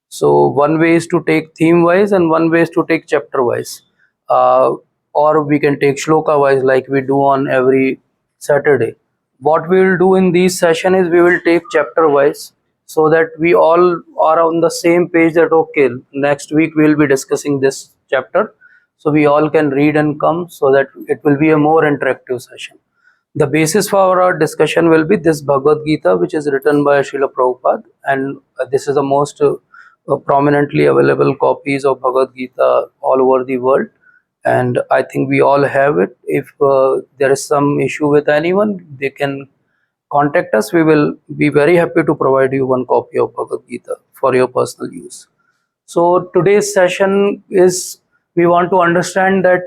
So one way is to take theme wise and one way is to take chapter wise. Or we can take shloka wise like we do on every Saturday. What we will do in these session is we will take chapter wise so that we all are on the same page that okay, next week we will be discussing this chapter. So we all can read and come so that it will be a more interactive session. The basis for our discussion will be this Bhagavad Gita, which is written by Srila Prabhupada, and this is the most prominently available copies of Bhagavad Gita all over the world. And I think we all have it. If there is some issue with anyone, they can contact us. We will be very happy to provide you one copy of Bhagavad Gita for your personal use. So today's session is we want to understand that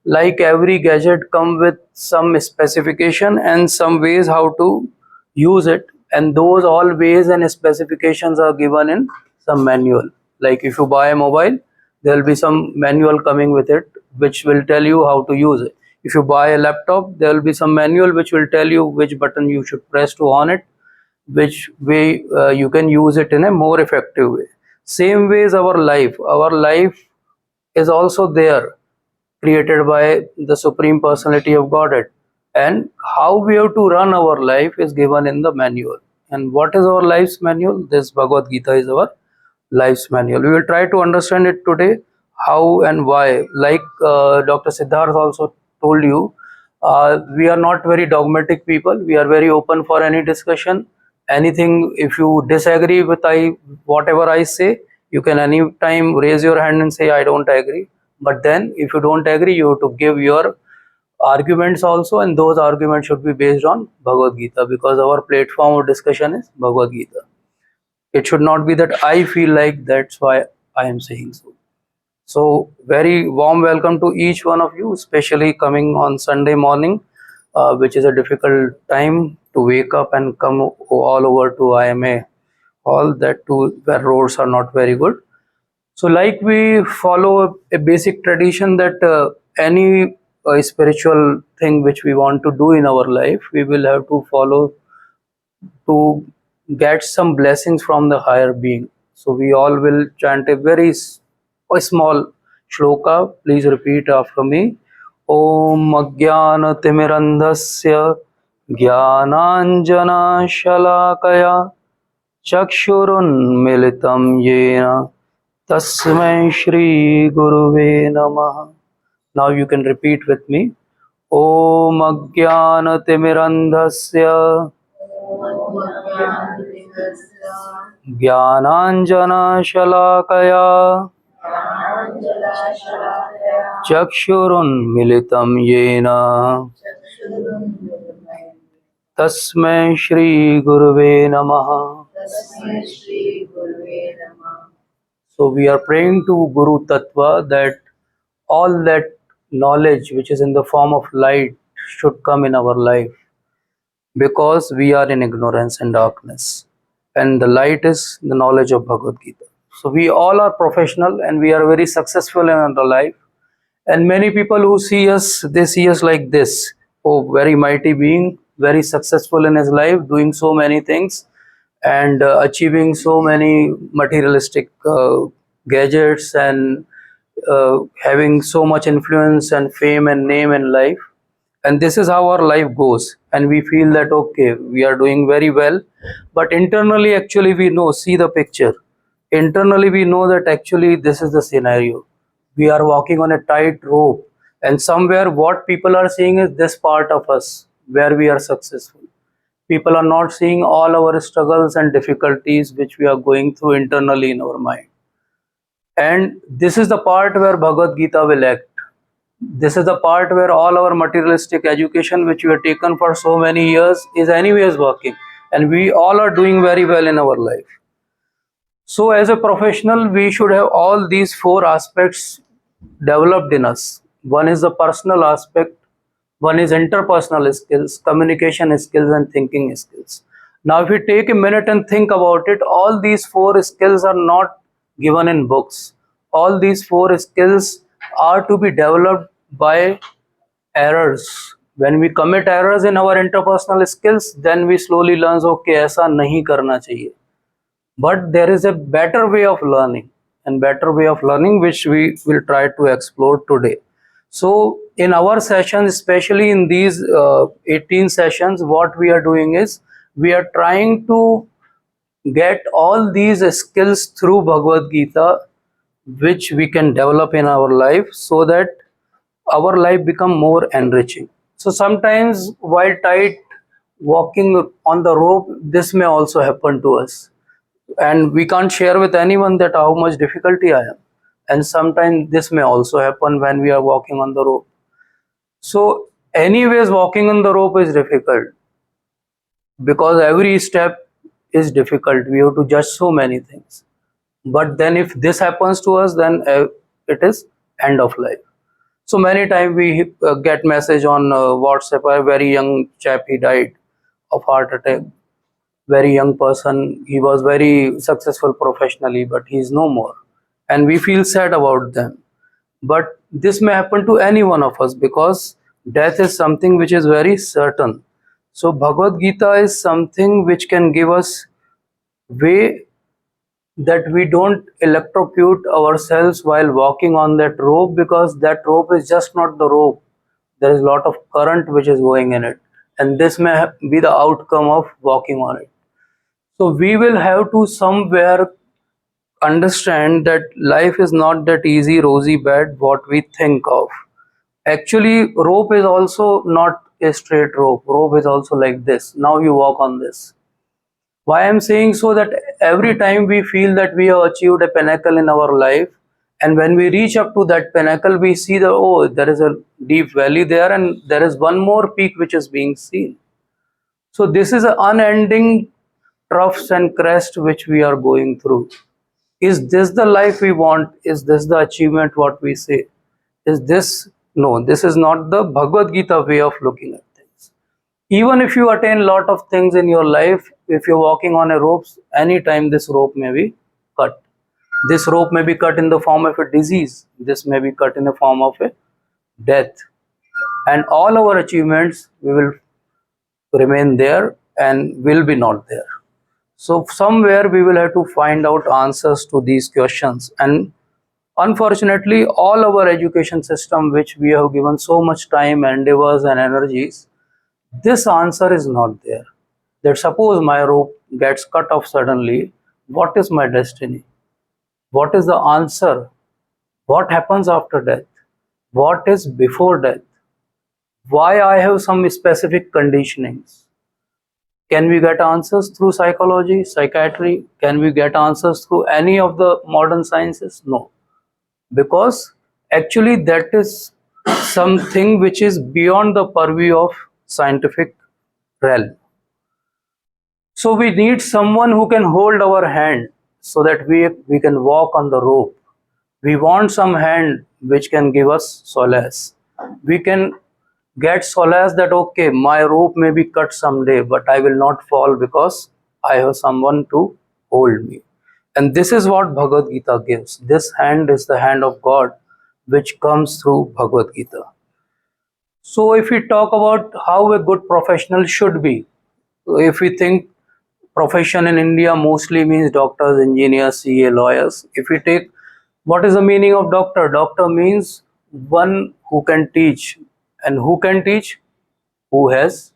like every gadget come with some specification and some ways how to use it, and those all ways and specifications are given in some manual. Like if you buy a mobile, there will be some manual coming with it which will tell you how to use it. If you buy a laptop, there will be some manual which will tell you which button you should press to on it, which way you can use it in a more effective way. Same way is our life is also there, created by the supreme personality of Godhead, and how we have to run our life is given in the manual. And what is our life's manual? This Bhagavad Gita is our life's manual. We will try to understand it today, how and why. Like Dr. Siddharth also told you, we are not very dogmatic people. We are very open for any discussion. Anything, if you disagree with whatever I say, you can anytime raise your hand and say, I don't agree. But then, if you don't agree, you have to give your arguments also, and those arguments should be based on Bhagavad Gita, because our platform of discussion is Bhagavad Gita. It should not be that I feel like that's why I am saying so. So very warm welcome to each one of you, especially coming on Sunday morning, which is a difficult time to wake up and come all over to IMA hall, that too where roads are not very good. So like we follow a basic tradition that any spiritual thing which we want to do in our life, we will have to follow to get some blessings from the higher being. So we all will chant a small shloka. Please repeat after me. Om Ajnana Timirandhasya Jnananjana Shalakaya Chakshurunmilitam Yena Tasmai Shri Guruve Namaha. Now you can repeat with me. Om Ajnana Timirandhasya ज्ञानांजना शलाकया चक्षुरुन्मिलितं येन तस्मै श्री गुरुवे नमः. So we are praying to Guru Tattva that all that knowledge which is in the form of light should come in our life, because we are in ignorance and darkness, and the light is the knowledge of Bhagavad Gita. So we all are professional and we are very successful in our life, and many people who see us, they see us like this: oh, very mighty being, very successful in his life, doing so many things and achieving so many materialistic gadgets, and having so much influence and fame and name in life. And this is how our life goes, and we feel that okay, we are doing very well, but internally actually we know, see the picture, internally we know that actually this is the scenario. We are walking on a tight rope, and somewhere what people are seeing is this part of us where we are successful. People are not seeing all our struggles and difficulties which we are going through internally in our mind. And this is the part where Bhagavad Gita will act. This is the part where all our materialistic education which we have taken for so many years is anyways working, and we all are doing very well in our life. So as a professional, we should have all these four aspects developed in us. One is the personal aspect, one is interpersonal skills, communication skills, and thinking skills. Now if we take a minute and think about it, all these four skills are not given in books. All these four skills are to be developed by errors. When we commit errors in our interpersonal skills, then we slowly learn, okay, ऐसा नहीं करना चाहिए. But there is a better way of learning, and better way of learning which we will try to explore today. So in our sessions, especially in these 18 sessions, what we are doing is we are trying to get all these skills through Bhagavad Gita, which we can develop in our life so that our life become more enriching. So sometimes while tight walking on the rope, this may also happen to us, and we can't share with anyone that how much difficulty I am. And sometimes this may also happen when we are walking on the rope. So anyways, walking on the rope is difficult because every step is difficult. We have to judge so many things. But then if this happens to us, then it is end of life. So many times we get message on WhatsApp. A very young chap, he died of heart attack. Very young person. He was very successful professionally, but he is no more, and we feel sad about them. But this may happen to any one of us because death is something which is very certain. So Bhagavad Gita is something which can give us way that we don't electrocute ourselves while walking on that rope, because that rope is just not the rope. There is a lot of current which is going in it, and this may be the outcome of walking on it. So we will have to somewhere understand that life is not that easy, rosy bed what we think of. Actually, rope is also not a straight rope. Rope is also like this. Now you walk on this. Why I'm saying so, that every time we feel that we have achieved a pinnacle in our life, and when we reach up to that pinnacle, we see that, oh, there is a deep valley there, and there is one more peak which is being seen. So this is an unending troughs and crest which we are going through. Is this the life we want? Is this the achievement what we say? Is this? No, this is not the Bhagavad Gita way of looking at things. Even if you attain lot of things in your life, if you're walking on a rope, anytime this rope may be cut. This rope may be cut in the form of a disease. This may be cut in the form of a death. And all our achievements, we will remain there and will be not there. So somewhere we will have to find out answers to these questions. And unfortunately, all our education system, which we have given so much time, endeavors and energies, this answer is not there. That suppose my rope gets cut off suddenly, what is my destiny? What is the answer? What happens after death? What is before death? Why I have some specific conditionings? Can we get answers through psychology, psychiatry? Can we get answers through any of the modern sciences? No, because actually that is something which is beyond the purview of scientific realm. So we need someone who can hold our hand so that we can walk on the rope. We want some hand which can give us solace. We can get solace that, okay, my rope may be cut someday, but I will not fall because I have someone to hold me. And this is what Bhagavad Gita gives. This hand is the hand of God which comes through Bhagavad Gita. So if we talk about how a good professional should be, if we think profession in India mostly means doctors, engineers, CA, lawyers. If we take what is the meaning of doctor? Doctor means one who can teach. And who can teach? Who has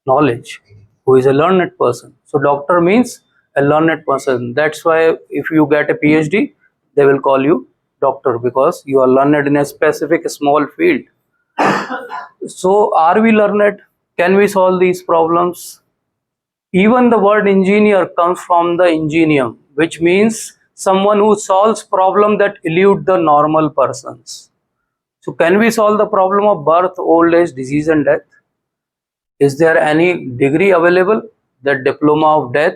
knowledge, who is a learned person. So doctor means a learned person. That's why if you get a PhD, they will call you doctor because you are learned in a specific small field. So are we learned? Can we solve these problems? Even the word engineer comes from the ingenium, which means someone who solves problem that elude the normal persons. So can we solve the problem of birth, old age, disease and death? Is there any degree available, that diploma of death,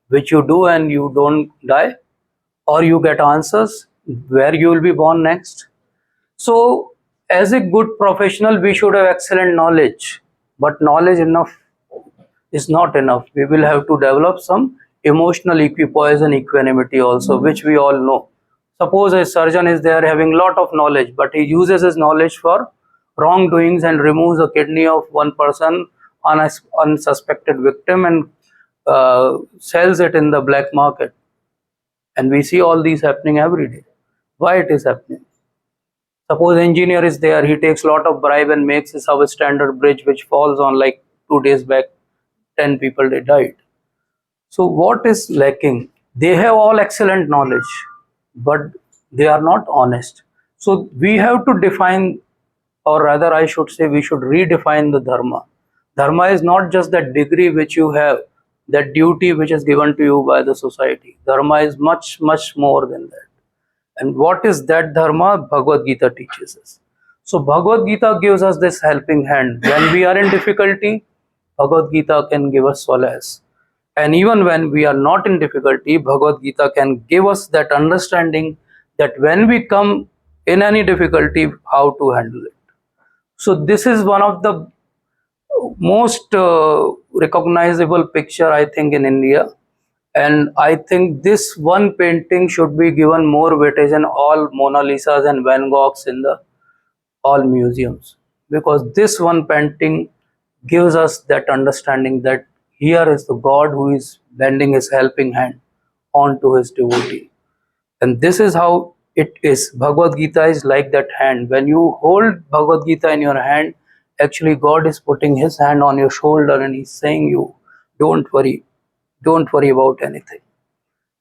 which you do and you don't die? Or you get answers where you will be born next? So as a good professional, we should have excellent knowledge, but knowledge enough is not enough. We will have to develop some emotional equipoise and equanimity also, which we all know. Suppose a surgeon is there having lot of knowledge, but he uses his knowledge for wrongdoings and removes the kidney of one person, unsuspected victim, and sells it in the black market, and we see all these happening every day. Why it is happening? Suppose engineer is there, he takes lot of bribe and makes a substandard bridge which falls on like 2 days back, 10 people they died. So what is lacking? They have all excellent knowledge, but they are not honest. So we have to define, or rather I should say we should redefine the dharma. Dharma is not just that degree which you have, that duty which is given to you by the society. Dharma is much, much more than that. And what is that dharma? Bhagavad Gita teaches us. So Bhagavad Gita gives us this helping hand. When we are in difficulty, Bhagavad Gita can give us solace. And even when we are not in difficulty, Bhagavad Gita can give us that understanding that when we come in any difficulty, how to handle it. So this is one of the most recognizable picture, I think, in India. And I think this one painting should be given more weightage in all Mona Lisas and Van Goghs in the all museums, because this one painting gives us that understanding that here is the God who is lending his helping hand onto his devotee. And this is how it is. Bhagavad Gita is like that hand. When you hold Bhagavad Gita in your hand, actually God is putting his hand on your shoulder and he's saying you, don't worry about anything.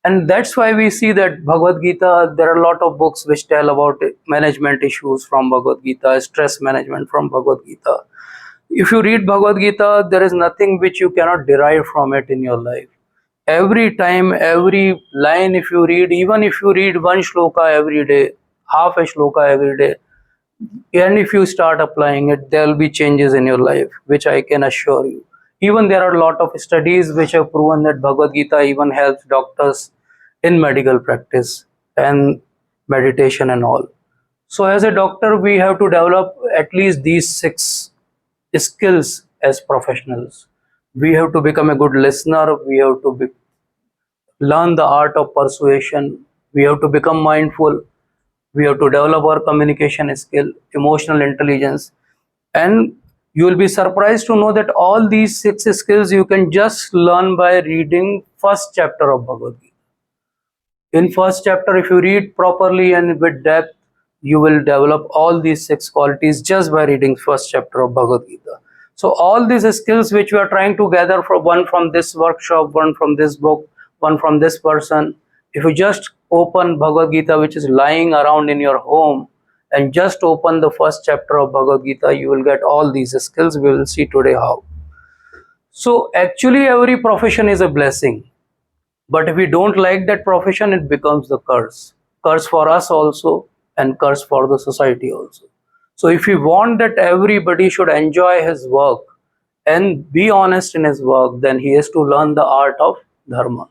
And that's why we see that Bhagavad Gita, there are a lot of books which tell about management issues from Bhagavad Gita, stress management from Bhagavad Gita. If you read Bhagavad Gita, there is nothing which you cannot derive from it in your life. Every time, every line, if you read, even if you read one shloka every day, half a shloka every day, and if you start applying it, there will be changes in your life, which I can assure you. Even there are a lot of studies which have proven that Bhagavad Gita even helps doctors in medical practice and meditation and all. So as a doctor, we have to develop at least these 6 skills as professionals. We have to become a good listener. We have to learn the art of persuasion. We have to become mindful. We have to develop our communication skill, emotional intelligence. And you will be surprised to know that all these 6 skills you can just learn by reading first chapter of Bhagavad Gita. In first chapter, if you read properly and with depth, you will develop all these 6 qualities just by reading first chapter of Bhagavad Gita. So all these skills which we are trying to gather, from one from this workshop, one from this book, one from this person, if you just open Bhagavad Gita which is lying around in your home and just open the first chapter of Bhagavad Gita, you will get all these skills. We will see today how. So actually every profession is a blessing. But if we don't like that profession, it becomes the curse. Curse for us also and curse for the society also. So if we want that everybody should enjoy his work and be honest in his work, then he has to learn the art of dharma.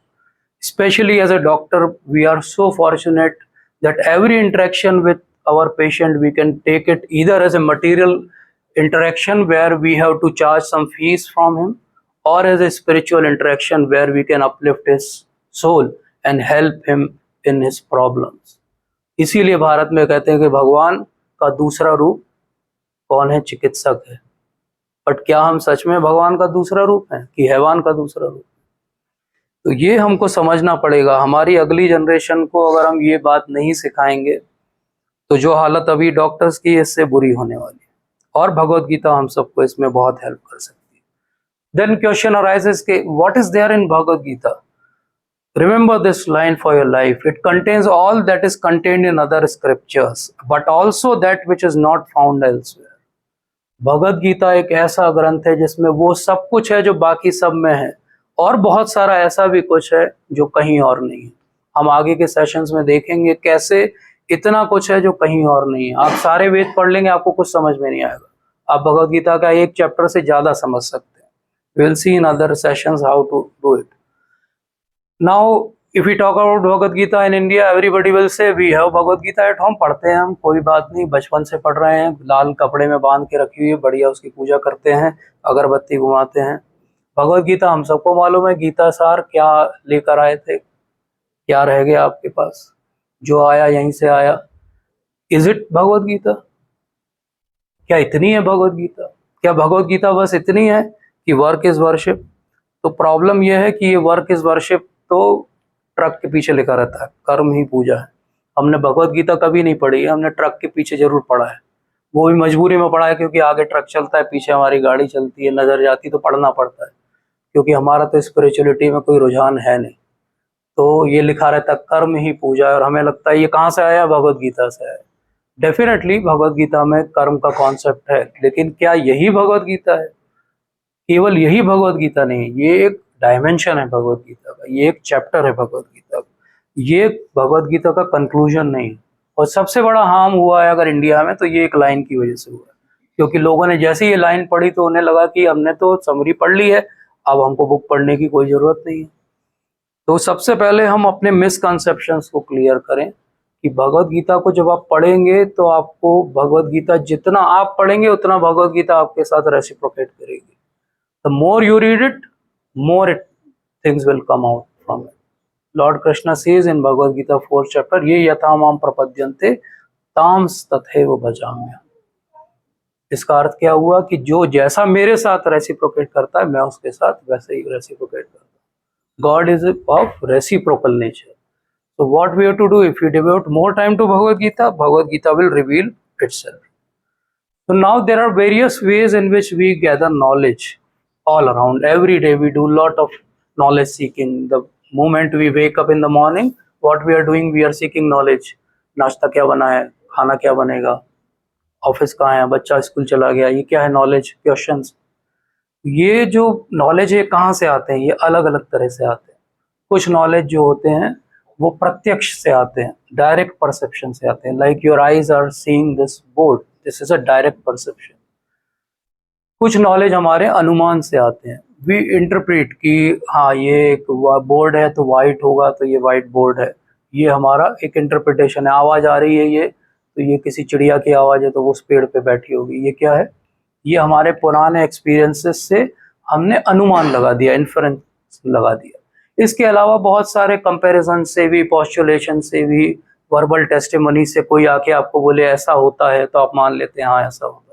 Especially as a doctor, we are so fortunate that every interaction with our patient, we can take it either as a material interaction where we have to charge some fees from him, or as a spiritual interaction where we can uplift his soul and help him in his problems. इसीलिए भारत में कहते हैं कि भगवान का दूसरा रूप कौन है? चिकित्सक है. बट क्या हम सच में भगवान का दूसरा रूप है कि हैवान का दूसरा रूप? तो ये हमको समझना पड़ेगा. हमारी अगली जनरेशन को अगर हम ये बात नहीं सिखाएंगे तो जो हालत अभी डॉक्टर्स की, इससे बुरी होने वाली है. और भगवत गीता हम सबको इसमें बहुत हेल्प कर सकती है. देन क्वेश्चन अराइजेस के what is there in Bhagavad Gita? Remember this line for your life. It contains all that is contained in other scriptures, but also that which is not found elsewhere. Bhagavad Gita एक ऐसा ग्रंथ है जिसमें वो सब कुछ है जो बाकी सब में है, और बहुत सारा ऐसा भी कुछ है जो कहीं और नहीं है. हम आगे के सेशंस में देखेंगे कैसे इतना कुछ है जो कहीं और नहीं है. आप सारे वेद पढ़ लेंगे, आपको कुछ समझ में नहीं आएगा. आप भगवत गीता का एक चैप्टर से ज्यादा समझ सकते हैं. We'll see in other sessions how to do it. Now, if we talk about Bhagavad Gita in India, everybody will say we have Bhagavad Gita at home. पढ़ते हैं हम, कोई बात नहीं, बचपन से पढ़ रहे हैं, लाल कपड़े में बांध के रखी हुई है, बढ़िया उसकी पूजा करते हैं, अगरबत्ती घुमाते हैं. भगवद गीता हम सबको मालूम है. गीता सार क्या लेकर आए थे, क्या रह गया आपके पास? जो आया यहीं से आया. Is it Bhagavad Gita? क्या इतनी है भगवद गीता? क्या भगवद गीता बस इतनी है कि वर्क इज वर्शिप? तो प्रॉब्लम यह है कि ये वर्क इज वर्शिप तो ट्रक के पीछे लिखा रहता है, कर्म ही पूजा है। हमने भगवत गीता कभी नहीं पढ़ी है, हमने ट्रक के पीछे जरूर पढ़ा है, वो भी मजबूरी में पढ़ा है, क्योंकि आगे ट्रक चलता है, पीछे हमारी गाड़ी चलती है, नजर जाती तो पढ़ना पड़ता है, क्योंकि हमारा तो स्पिरिचुअलिटी में कोई रुझान है नहीं। तो ये लिखा रहता है कर्म ही पूजा है, और हमें लगता है ये कहाँ से आया, भगवत गीता से आया। डेफिनेटली भगवत गीता में कर्म का कॉन्सेप्ट है, लेकिन क्या यही भगवत गीता है? केवल यही भगवत गीता नहीं, ये एक डायमेंशन है भगवत गीता का, ये एक चैप्टर है भगवत गीता का, ये भगवत गीता का कंक्लूजन नहीं है। और सबसे बड़ा हार्म हुआ है अगर इंडिया में, तो ये एक लाइन की वजह से हुआ है, क्योंकि लोगों ने जैसे ये लाइन पढ़ी तो उन्हें लगा कि हमने तो समरी पढ़ ली है, अब हमको बुक पढ़ने की कोई जरूरत नहीं है। तो सबसे पहले हम अपने मिसकंसेप्शंस को क्लियर करें कि भगवत गीता को जब आप पढ़ेंगे तो आपको भगवत गीता जितना आप पढ़ेंगे उतना भगवत गीता आपके साथ रेसिप्रोकेट करेगी। The more you read it, more things will come out from it. Lord Krishna says in Bhagavad Gita 4th chapter, ये यथामाम प्रपद्यन्ते ताम तथैव भजाम्यहम्। इसका अर्थ क्या हुआ कि जो जैसा मेरे साथ रेसिप्रोकेट करता है, मैं उसके साथ वैसे ही रेसिप्रोकेट करता हूँ। God is of reciprocal nature. So what we have to do, if we devote more time to Bhagavad Gita will reveal itself. So now there are various ways in which we gather knowledge all around. Every day we do a lot of knowledge seeking. The moment we wake up in the morning, what we are doing, we are seeking knowledge. नाश्ता क्या बना है, खाना क्या बनेगा, office कहाँ है, बच्चा स्कूल चला गया, ये क्या है, नॉलेज क्वेश्चंस। ये जो नॉलेज है कहाँ से आते हैं, ये अलग अलग तरह से आते हैं। कुछ नॉलेज जो होते हैं वो प्रत्यक्ष से आते हैं, डायरेक्ट परसेप्शन से आते हैं, like your eyes are seeing this board, this is a direct perception. कुछ नॉलेज हमारे अनुमान से आते हैं, वी इंटरप्रेट कि हाँ ये एक बोर्ड है तो वाइट होगा, तो ये वाइट बोर्ड है, ये हमारा एक इंटरप्रिटेशन है। आवाज़ आ रही है ये, तो ये किसी चिड़िया की आवाज़ है, तो वो उस पेड़ पे बैठी होगी, ये क्या है, ये हमारे पुराने एक्सपीरियंसेस से हमने अनुमान लगा दिया, इन्फरेंस लगा दिया। इसके अलावा बहुत सारे कंपैरिजन से भी, पोस्टुलेशन से भी, वर्बल टेस्टिमनी से कोई आके आपको बोले ऐसा होता है तो आप मान लेते हैं हाँ ऐसा होता है।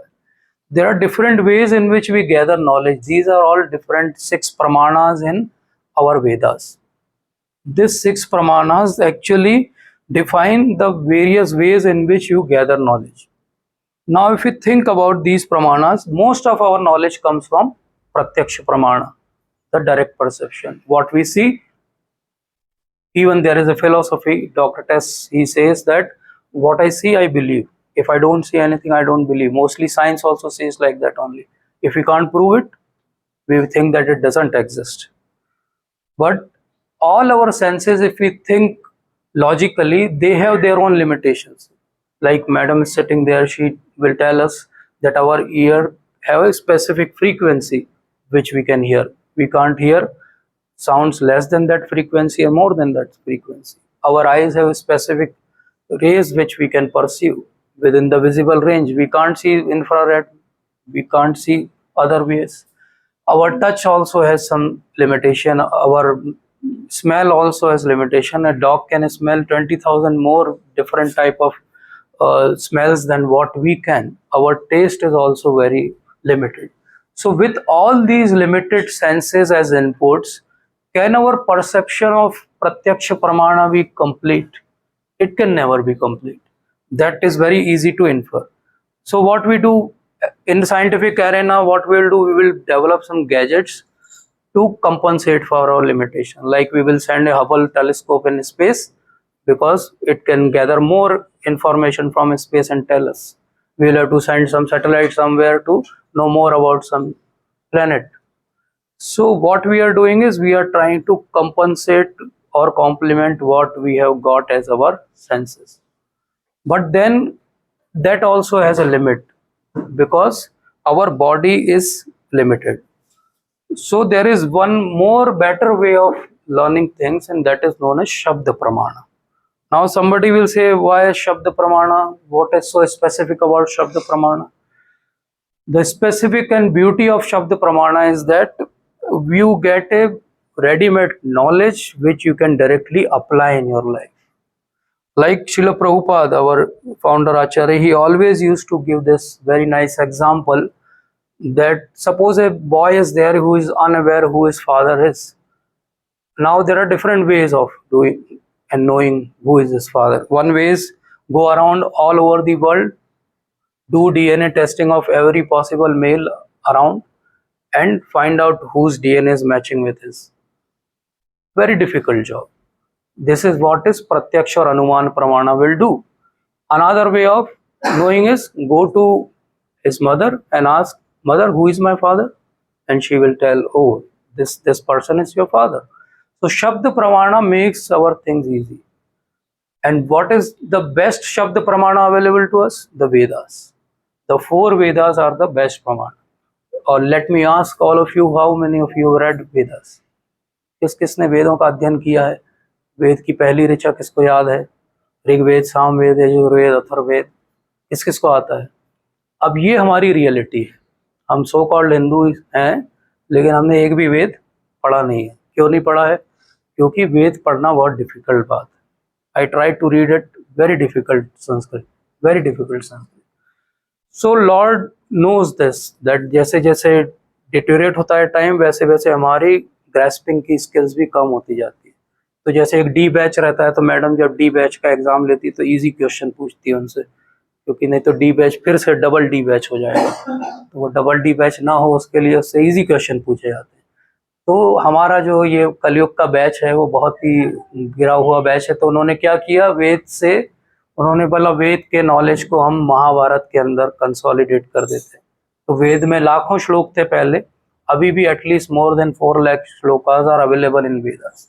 There are different ways in which we gather knowledge. These are all different 6 pramanas in our Vedas. These 6 pramanas actually define the various ways in which you gather knowledge. Now if you think about these pramanas, most of our knowledge comes from pratyaksha pramana, the direct perception, what we see. Even there is a philosophy, Dr. Tess, he says that what I see I believe, if I don't see anything I don't believe. Mostly science also says like that only. If we can't prove it, we think that it doesn't exist. But all our senses, if we think logically, they have their own limitations. Like madam is sitting there, she will tell us that our ear have a specific frequency which we can hear. We can't hear sounds less than that frequency or more than that frequency. Our eyes have a specific rays which we can perceive within the visible range. We can't see infrared, we can't see other ways. Our touch also has some limitation, our smell also has limitation. A dog can smell 20,000 more different type of smells than what we can. Our taste is also very limited. So with all these limited senses as inputs, can our perception of pratyaksha pramana be complete? It can never be complete. That is very easy to infer. So what we do in the scientific arena, what we'll do, we will develop some gadgets to compensate for our limitation. Like we will send a Hubble telescope in space because it can gather more information from space and tell us. We will have to send some satellite somewhere to know more about some planet. So what we are doing is we are trying to compensate or complement what we have got as our senses. But then that also has a limit because our body is limited. So there is one more better way of learning things, and that is known as Shabda Pramana. Now somebody will say, why Shabda Pramana? What is so specific about Shabda Pramana? The specific and beauty of Shabda Pramana is that you get a ready-made knowledge which you can directly apply in your life. Like Srila Prabhupada, our founder Acharya, he always used to give this very nice example that suppose a boy is there who is unaware who his father is. Now there are different ways of doing and knowing who is his father. One way is go around all over the world, do DNA testing of every possible male around, and find out whose DNA is matching with his. Very difficult job. This is what is Pratyaksha or Anuman Pramana will do. Another way of knowing is go to his mother and ask, Mother, who is my father? And she will tell, oh, this person is your father. So Shabda Pramana makes our things easy. And what is the best Shabda Pramana available to us? The Vedas. The four Vedas are the best Pramana. Or let me ask all of you, how many of you read Vedas? किस किसने वेदों का अध्ययन किया है? वेद की पहली ऋचा किसको याद है? ऋग्वेद, सामवेद, यजुर्वेद, अथर्ववेद, किस किस को आता है? अब ये हमारी रियलिटी है. हम सो कॉल्ड हिंदू हैं, लेकिन हमने एक भी वेद पढ़ा नहीं है. क्यों नहीं पढ़ा है? क्योंकि वेद पढ़ना बहुत डिफिकल्ट बात है. I try to read it, very difficult Sanskrit, very difficult Sanskrit. So lord knows this, that जैसे जैसे डिटोरेट होता है टाइम, वैसे वैसे हमारी ग्रेस्पिंग की स्किल्स भी कम होती जाती है. तो जैसे एक डी बैच रहता है, तो मैडम जब डी बैच का एग्जाम लेती है तो इजी क्वेश्चन पूछती है उनसे, क्योंकि नहीं तो डी बैच फिर से डबल डी बैच हो जाएगा. तो वो डबल डी बैच ना हो उसके लिए उससे इजी क्वेश्चन पूछे जाते हैं. तो हमारा जो ये कलयुग का बैच है वो बहुत ही गिरा हुआ बैच है. तो उन्होंने क्या किया, वेद से उन्होंने बोला वेद के नॉलेज को हम महाभारत के अंदर कंसोलिडेट कर देते. तो वेद में लाखों श्लोक थे पहले, अभी भी at least more than 4 lakh shlokas are available in Vedas,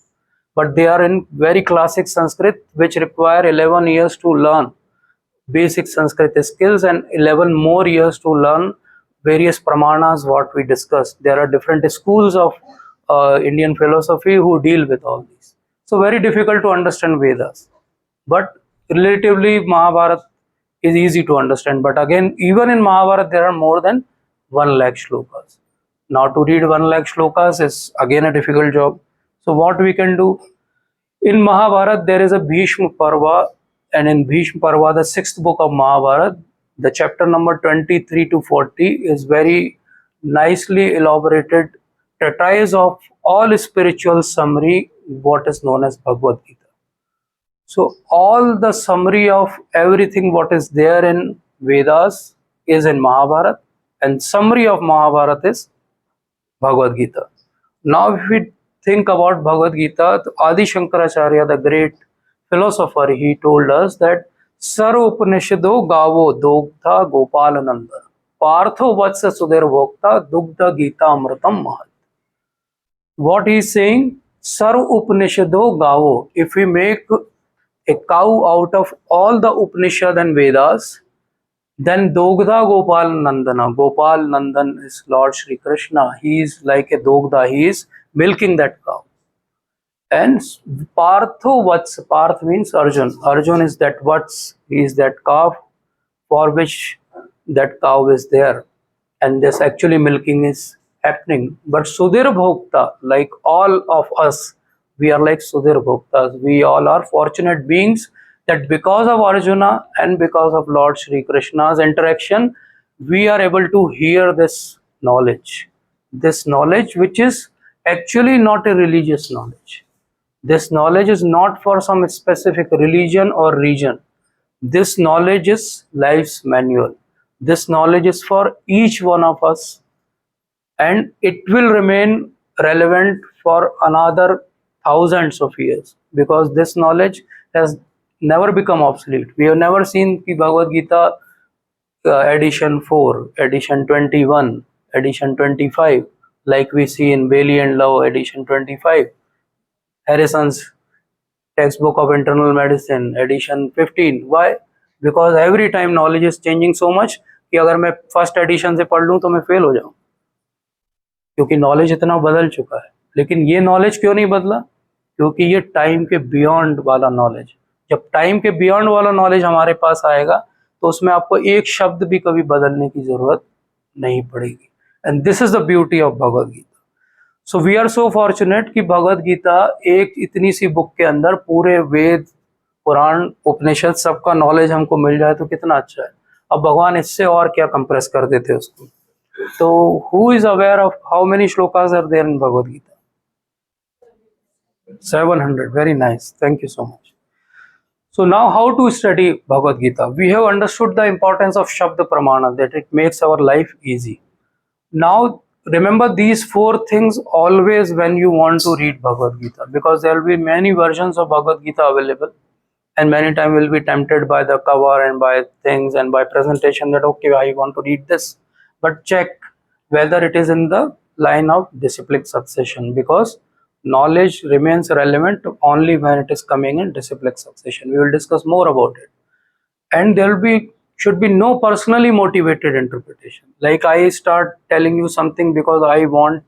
but they are in very classic Sanskrit which require 11 years to learn basic Sanskrit skills and 11 more years to learn various pramanas what we discussed. There are different schools of Indian philosophy who deal with all these. So very difficult to understand Vedas, but relatively Mahabharata is easy to understand. But again, even in Mahabharata there are more than 1 lakh shlokas. Now to read 1 lakh shlokas is again a difficult job. So what we can do, in Mahabharata there is a Bhishma Parva, and in Bhishma Parva, the 6th book of Mahabharata, the chapter number 23 to 40 is very nicely elaborated treatise of all spiritual summary, what is known as Bhagavad Gita. So all the summary of everything what is there in Vedas is in Mahabharata, and summary of Mahabharata is Bhagavad Gita. Now if we think about Bhagavad Gita, Adi Shankaracharya, the great philosopher, he told us that Sarva Upanishado Gavo Dogdha Gopalananda Partho Vatsa Sudhir Bhokta Dugdha Gita Amritam Mahat. What he is saying, Sarva Upanishado Gavo, if we make a cow out of all the Upanishad and Vedas, then Dogdha Gopal Nandana. Gopal Nandan is Lord Shri Krishna. He is like a Dogdha. He is milking that cow. And Partho Vats, Parth means Arjun. Arjun is that Vats. He is that calf for which that cow is there. And this actually milking is happening. But Sudhir Bhokta, like all of us, we are like Sudhir Bhoktas. We all are fortunate beings that because of Arjuna and because of Lord Shri Krishna's interaction, we are able to hear this knowledge. This knowledge which is actually not a religious knowledge. This knowledge is not for some specific religion or region. This knowledge is life's manual. This knowledge is for each one of us, and it will remain relevant for another thousands of years, because this knowledge has never become obsolete. We have never seen the Bhagavad Gita edition 4, edition 21, edition 25, like we see in Bailey and Love edition 25, Harrison's textbook of internal medicine edition 15. Why? Because every time knowledge is changing so much कि अगर मैं first edition से पढ़ लूँ तो मैं fail हो जाऊँ, क्योंकि नॉलेज इतना बदल चुका है. लेकिन ये नॉलेज क्यों नहीं बदला? क्योंकि ये टाइम के बियॉन्ड वाला नॉलेज. जब टाइम के बियॉन्ड वाला नॉलेज हमारे पास आएगा तो उसमें आपको एक शब्द भी कभी बदलने की जरूरत नहीं पड़ेगी. And this is the beauty of Bhagavad Gita. So we are so fortunate कि भगवद गीता एक इतनी सी बुक के अंदर पूरे वेद, पुराण, उपनिषद सबका नॉलेज हमको मिल जाए तो कितना अच्छा है. अब भगवान इससे और क्या कंप्रेस कर देते उसको. So, who is aware of how many shlokas are there in Bhagavad Gita? 700. Very nice. Thank you so much. So now how to study Bhagavad Gita? We have understood the importance of Shabda Pramana, that it makes our life easy. Now remember these four things always when you want to read Bhagavad Gita, because there will be many versions of Bhagavad Gita available, and many times will be tempted by the cover and by things and by presentation that okay, I want to read this, but check whether it is in the line of disciplic succession, because knowledge remains relevant only when it is coming in disciplic succession. We will discuss more about it. And there will be should be no personally motivated interpretation, like I start telling you something because I want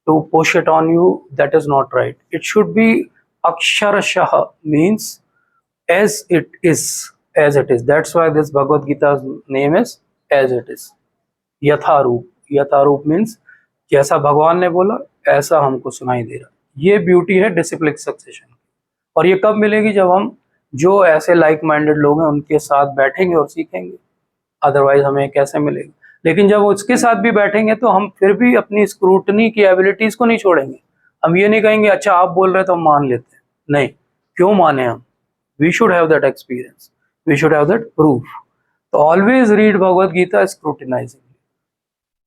to push it on you. That is not right. It should be aksharashah, means as it is, as it is. That's why this Bhagavad Gita's name is as it is. यथारूप, यथारूप means जैसा भगवान ने बोला ऐसा हमको सुनाई दे रहा. ये ब्यूटी है डिसिप्लिन सक्सेशन. और ये कब मिलेगी? जब हम जो ऐसे लाइक माइंडेड लोग हैं उनके साथ बैठेंगे और सीखेंगे. अदरवाइज हमें कैसे मिलेगी? लेकिन जब उसके साथ भी बैठेंगे तो हम फिर भी अपनी स्क्रूटनी की एबिलिटीज को नहीं छोड़ेंगे. हम ये नहीं कहेंगे अच्छा आप बोल रहे तो हम मान लेते हैं. नहीं, क्यों माने हम? We should have that experience. We should have that proof. So always read Bhagavad Gita scrutinizingly.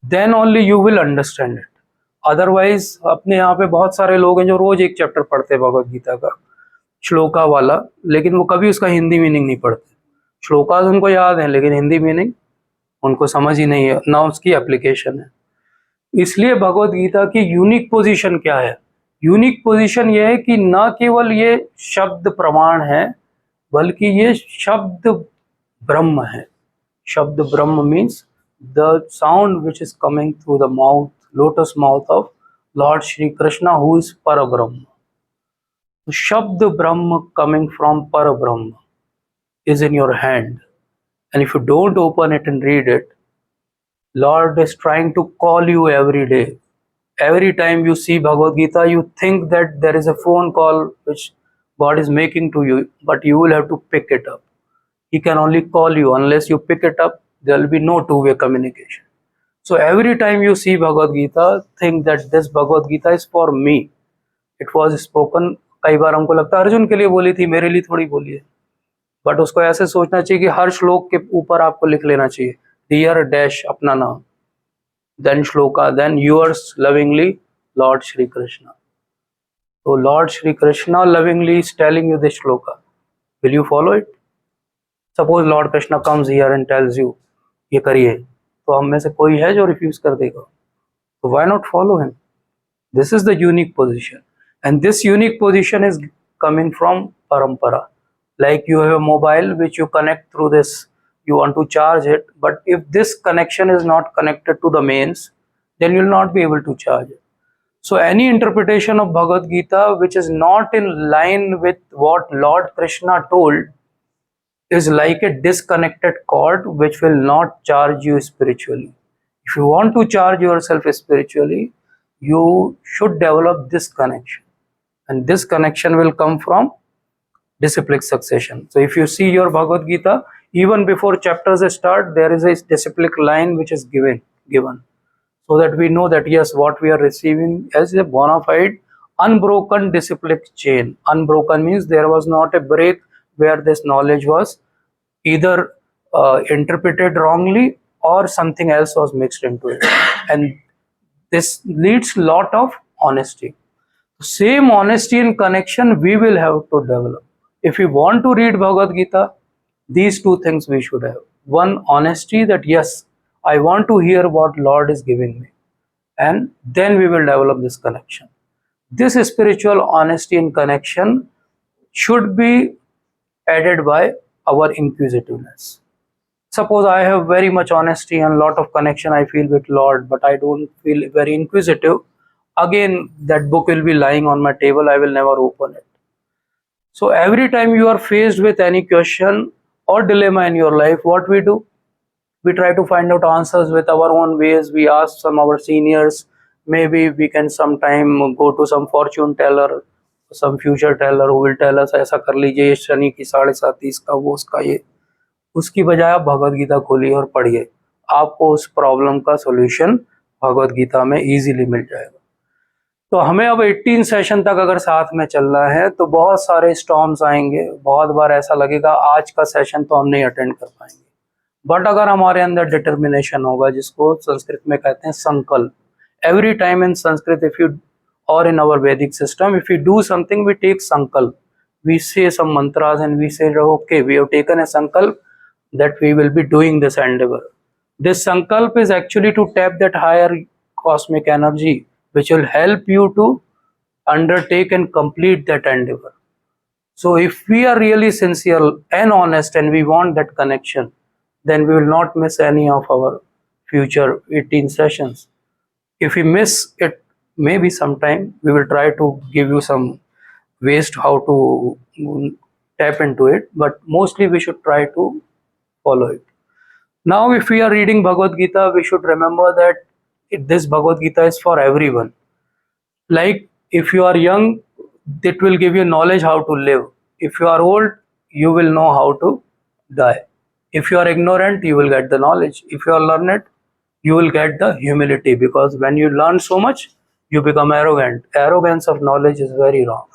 Then only you will understand it. Otherwise, अपने यहाँ पे बहुत सारे लोग हैं जो रोज एक चैप्टर पढ़ते हैं भगवद गीता का, श्लोका वाला, लेकिन वो कभी उसका हिंदी मीनिंग नहीं पढ़ते. श्लोकास उनको याद है लेकिन हिंदी मीनिंग उनको समझ ही नहीं है, ना उसकी एप्लीकेशन है. इसलिए भगवद गीता की यूनिक पोजीशन क्या है? यूनिक पोजीशन ये है कि न केवल ये शब्द प्रमाण है, बल्कि ये शब्द ब्रह्म है. शब्द ब्रह्म means the sound which is coming through the mouth, lotus mouth of Lord Shri Krishna who is पर ब्रह्म. शब्द ब्रह्म coming from पर ब्रह्म is in your hand, and if you don't open it and read it, Lord is trying to call you every day. Every time you see Bhagavad Gita, you think that there is a phone call which God is making to you, but you will have to pick it up. He can only call you. Unless you pick it up, there will be no two-way communication. So every time you see Bhagavad Gita, think that this Bhagavad Gita is for me. It was spoken. कई बार हमको लगता है अर्जुन के लिए बोली थी, मेरे लिए थोड़ी बोली है. बट उसको ऐसे सोचना चाहिए कि हर श्लोक के ऊपर आपको लिख लेना चाहिए डियर डैश अपना नाम, then shloka, then yours lovingly lord Shri Krishna. तो lord Shri Krishna lovingly is telling you this shloka, will you follow it? Suppose lord Krishna comes here and tells you ये करिए, तो हम में से कोई है जो रिफ्यूज कर देगा? तो why not follow him? This is the unique position, and this unique position is coming from parampara. Like you have a mobile which you connect through this, you want to charge it, but if this connection is not connected to the mains, then you will not be able to charge it. So any interpretation of Bhagavad Gita which is not in line with what Lord Krishna told is like a disconnected cord which will not charge you spiritually. If you want to charge yourself spiritually, you should develop this connection, and this connection will come from disciplic succession. So if you see your Bhagavad Gita, even before chapters start, there is a disciplic line which is given, so that we know that yes, what we are receiving as a bona fide unbroken disciplic chain. Unbroken means there was not a break where this knowledge was either interpreted wrongly or something else was mixed into it, and this leads lot of honesty. Same honesty and connection we will have to develop. If we want to read Bhagavad Gita, these two things we should have. One, honesty, that yes, I want to hear what Lord is giving me, and then we will develop this connection. This spiritual honesty and connection should be added by our inquisitiveness. Suppose I have very much honesty and lot of connection I feel with Lord, but I don't feel very inquisitive. Again, that book will be lying on my table. I will never open it. So every time you are faced with any question or dilemma in your life, what we do? We try to find out answers with our own ways. We ask some of our seniors. Maybe we can sometime go to some fortune teller, some future teller who will tell us ऐसा कर लीजिए, शनि की 7.5 इसका वो उसका ये. उसकी बजाय आप भगवद गीता खोलिए और पढ़िए, आपको उस प्रॉब्लम का सॉल्यूशन भगवत गीता में इजीली मिल जाएगा। तो हमें अब 18 सेशन तक अगर साथ में चलना है तो बहुत सारे स्टॉर्म्स आएंगे, बहुत बार ऐसा लगेगा आज का सेशन तो हम नहीं अटेंड कर पाएंगे, बट अगर हमारे अंदर डिटर्मिनेशन होगा, जिसको संस्कृत में कहते हैं संकल्प, every time in Sanskrit, if you or in our Vedic system, if we do something, we take sankalp. We say some mantras and we say, okay, we have taken a sankalp that we will be doing this endeavor. This sankalp is actually to tap that higher cosmic energy, which will help you to undertake and complete that endeavor. So if we are really sincere and honest and we want that connection, then we will not miss any of our future 18 sessions. If we miss it, maybe sometime we will try to give you some ways to how to tap into it, but mostly we should try to follow it. Now if we are reading Bhagavad Gita, we should remember that this Bhagavad Gita is for everyone. Like if you are young, it will give you knowledge how to live. If you are old, you will know how to die. If you are ignorant, you will get the knowledge. If you are learned, you will get the humility, because when you learn so much, you become arrogant. Arrogance of knowledge is very wrong.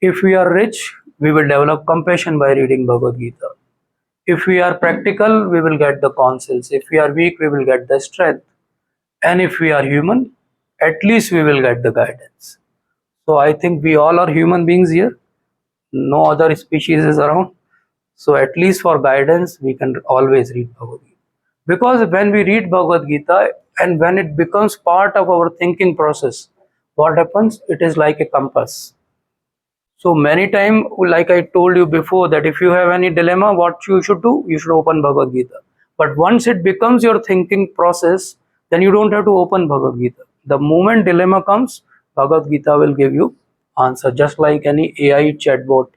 If we are rich, we will develop compassion by reading Bhagavad Gita. If we are practical, we will get the counsels. If we are weak, we will get the strength. And if we are human, at least we will get the guidance. So I think we all are human beings here. No other species is around. So at least for guidance, we can always read Bhagavad Gita. Because when we read Bhagavad Gita and when it becomes part of our thinking process, what happens? It is like a compass. So many times, like I told you before, that if you have any dilemma, what you should do? You should open Bhagavad Gita. But once it becomes your thinking process, then you don't have to open Bhagavad Gita. The moment dilemma comes, Bhagavad Gita will give you answer, just like any AI chatbot.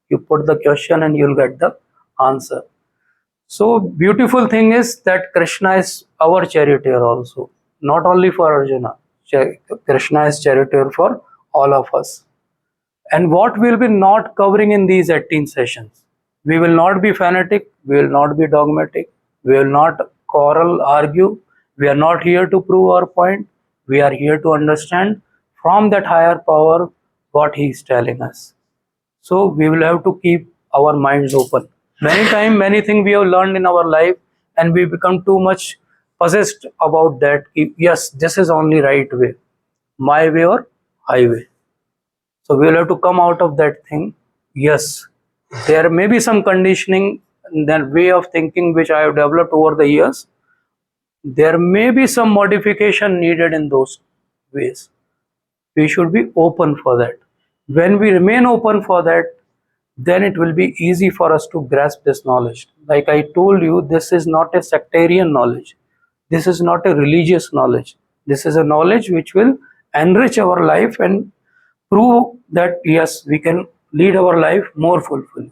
You put the question and you'll get the answer. So beautiful thing is that Krishna is our charioteer also, not only for Arjuna. Krishna is charioteer for all of us. And what we'll be not covering in these 18 sessions, we will not be fanatic, we will not be dogmatic, we will not quarrel, argue. We are not here to prove our point. We are here to understand from that higher power what he is telling us. So we will have to keep our minds open. Many times, many things we have learned in our life, and we become too much possessed about that. Yes, this is only right way, my way or highway. So we will have to come out of that thing. Yes, there may be some conditioning, that way of thinking which I have developed over the years. There may be some modification needed in those ways. We should be open for that. When we remain open for that, then it will be easy for us to grasp this knowledge. Like I told you, this is not a sectarian knowledge. This is not a religious knowledge. This is a knowledge which will enrich our life and prove that yes, we can lead our life more fulfilling.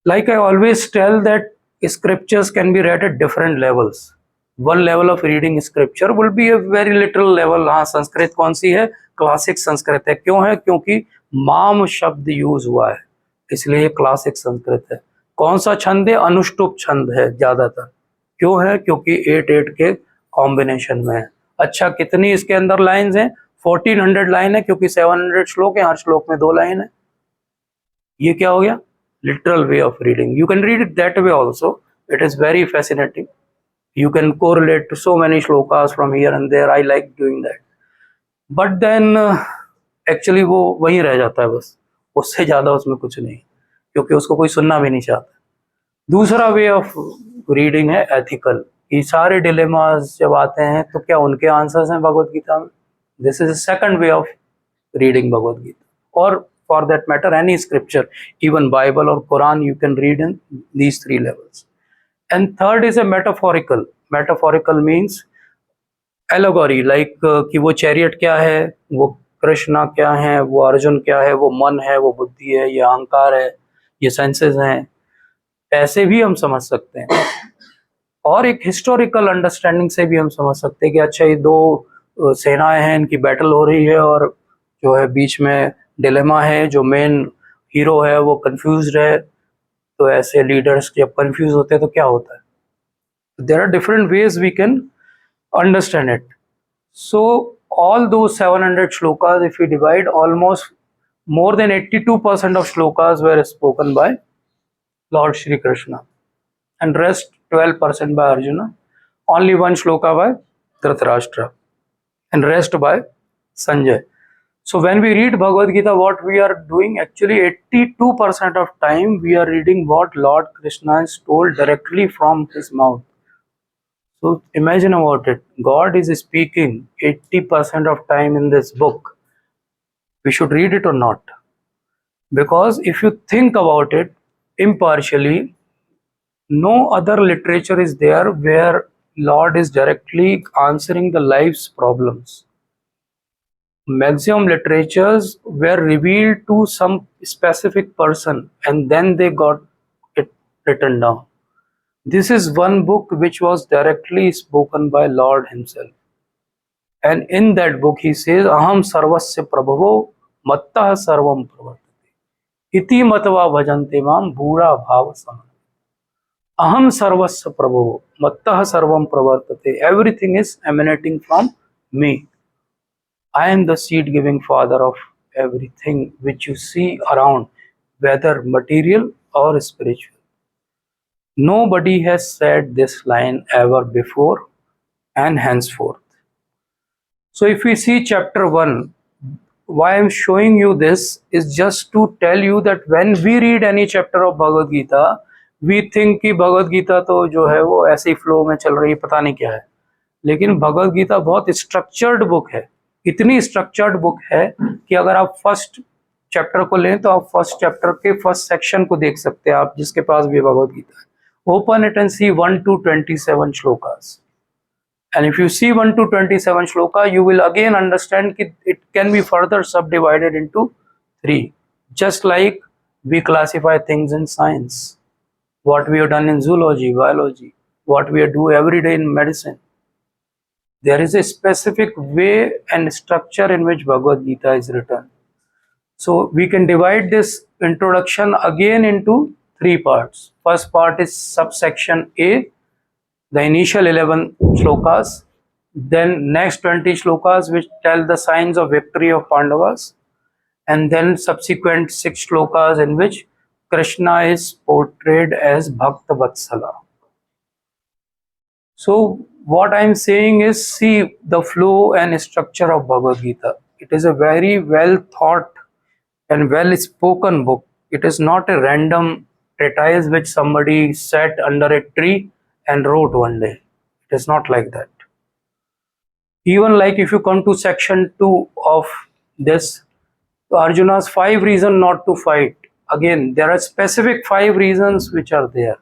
Like I always tell that scriptures can be read at different levels. One level of reading scripture will be a very literal level. हाँ, संस्कृत कौन सी है? Classic Sanskrit है. क्यों है? क्योंकि माम शब्द use हुआ है, इसलिए क्लासिक संस्कृत है. कौन सा छंद है? अनुष्टुप छंद है ज्यादातर. क्यों है? क्योंकि 8-8 के कॉम्बिनेशन में है. अच्छा, कितनी इसके अंदर लाइंस हैं? 1400 लाइन है, क्योंकि 700 श्लोक है, हर श्लोक में 2 लाइन है. ये क्या हो गया? Literal way of reading. You can read it that way also. It is very fascinating. You can correlate to so many shlokas from here and there. I like doing that. But then actually वो वहीं रह जाता है बस, उससे ज़्यादा उसमें कुछ नहीं, क्योंकि उसको कोई सुनना भी नहीं चाहता. दूसरा वे ऑफ रीडिंग है एथिकल. ये सारे डिलेमास जब आते हैं तो क्या उनके आंसर्स हैं भगवत गीता में? This is second way of reading Bhagavad Gita. और for that matter, any scripture, even Bible or Quran, you can read in these 3 levels. And third is a metaphorical. Metaphorical means allegory, like कि वो chariot क्या है, वो कृष्णा क्या है, वो अर्जुन क्या है, वो मन है, वो बुद्धि है, ये अहंकार है, ये सेंसेस हैं. ऐसे भी हम समझ सकते हैं. और एक हिस्टोरिकल अंडरस्टैंडिंग से भी हम समझ सकते हैं कि अच्छा, ये 2 सेनाएं हैं, इनकी बैटल हो रही है, और जो है बीच में डिलेमा है, जो मेन हीरो है वो कंफ्यूज्ड है. तो ऐसे लीडर्स जब कंफ्यूज होते हैं तो क्या होता है? There are different ways we can understand it. So all those 700 shlokas, if we divide, almost more than 82% of shlokas were spoken by Lord Shri Krishna, and rest 12% by Arjuna, only one shloka by Dhritarashtra, and rest by Sanjay. So when we read Bhagavad Gita, what we are doing, actually 82% of time we are reading what Lord Krishna is told directly from his mouth. So imagine about it. God is speaking 80% of time in this book. We should read it or not? Because if you think about it impartially, no other literature is there where Lord is directly answering the life's problems. Maximum literatures were revealed to some specific person and then they got it written down. This is one book which was directly spoken by Lord himself. And in that book he says, Aham sarvasya prabhavo mattah sarvam pravartate. Iti matva bhajante mam bhura bhava samana. Aham sarvasya prabhavo mattah sarvam pravartate. Everything is emanating from me. I am the seed giving father of everything which you see around, whether material or spiritual. Nobody has said this line ever before and henceforth. So if we see chapter 1, why I'm showing you this is just to tell you that when we read any chapter of Bhagavad Gita, we think कि Bhagavad Gita तो जो है वो ऐसे ही flow में चल रही है, पता नहीं क्या है. लेकिन भगवद गीता बहुत स्ट्रक्चर्ड बुक है. इतनी स्ट्रक्चर्ड बुक है कि अगर आप फर्स्ट चैप्टर को लें तो आप फर्स्ट चैप्टर के फर्स्ट सेक्शन को देख सकते हैं, आप जिसके पास भी भगवद गीता है. Open it and see 1 to 27 shlokas. And if you see 1 to 27 shloka, you will again understand that it can be further subdivided into 3. Just like we classify things in science, what we have done in zoology, biology, what we do every day in medicine. There is a specific way and structure in which Bhagavad Gita is written. So we can divide this introduction again into 3 parts. First part is subsection A, the initial 11 shlokas, then next 20 shlokas which tell the signs of victory of Pandavas, and then subsequent 6 shlokas in which Krishna is portrayed as Bhakta Vatsala. So what I am saying is, see the flow and structure of Bhagavad Gita. It is a very well thought and well spoken book. It is not a random treatise which somebody sat under a tree and wrote one day. It is not like that. Even like if you come to section 2 of this, Arjuna's 5 reasons not to fight. Again, there are specific 5 reasons which are there.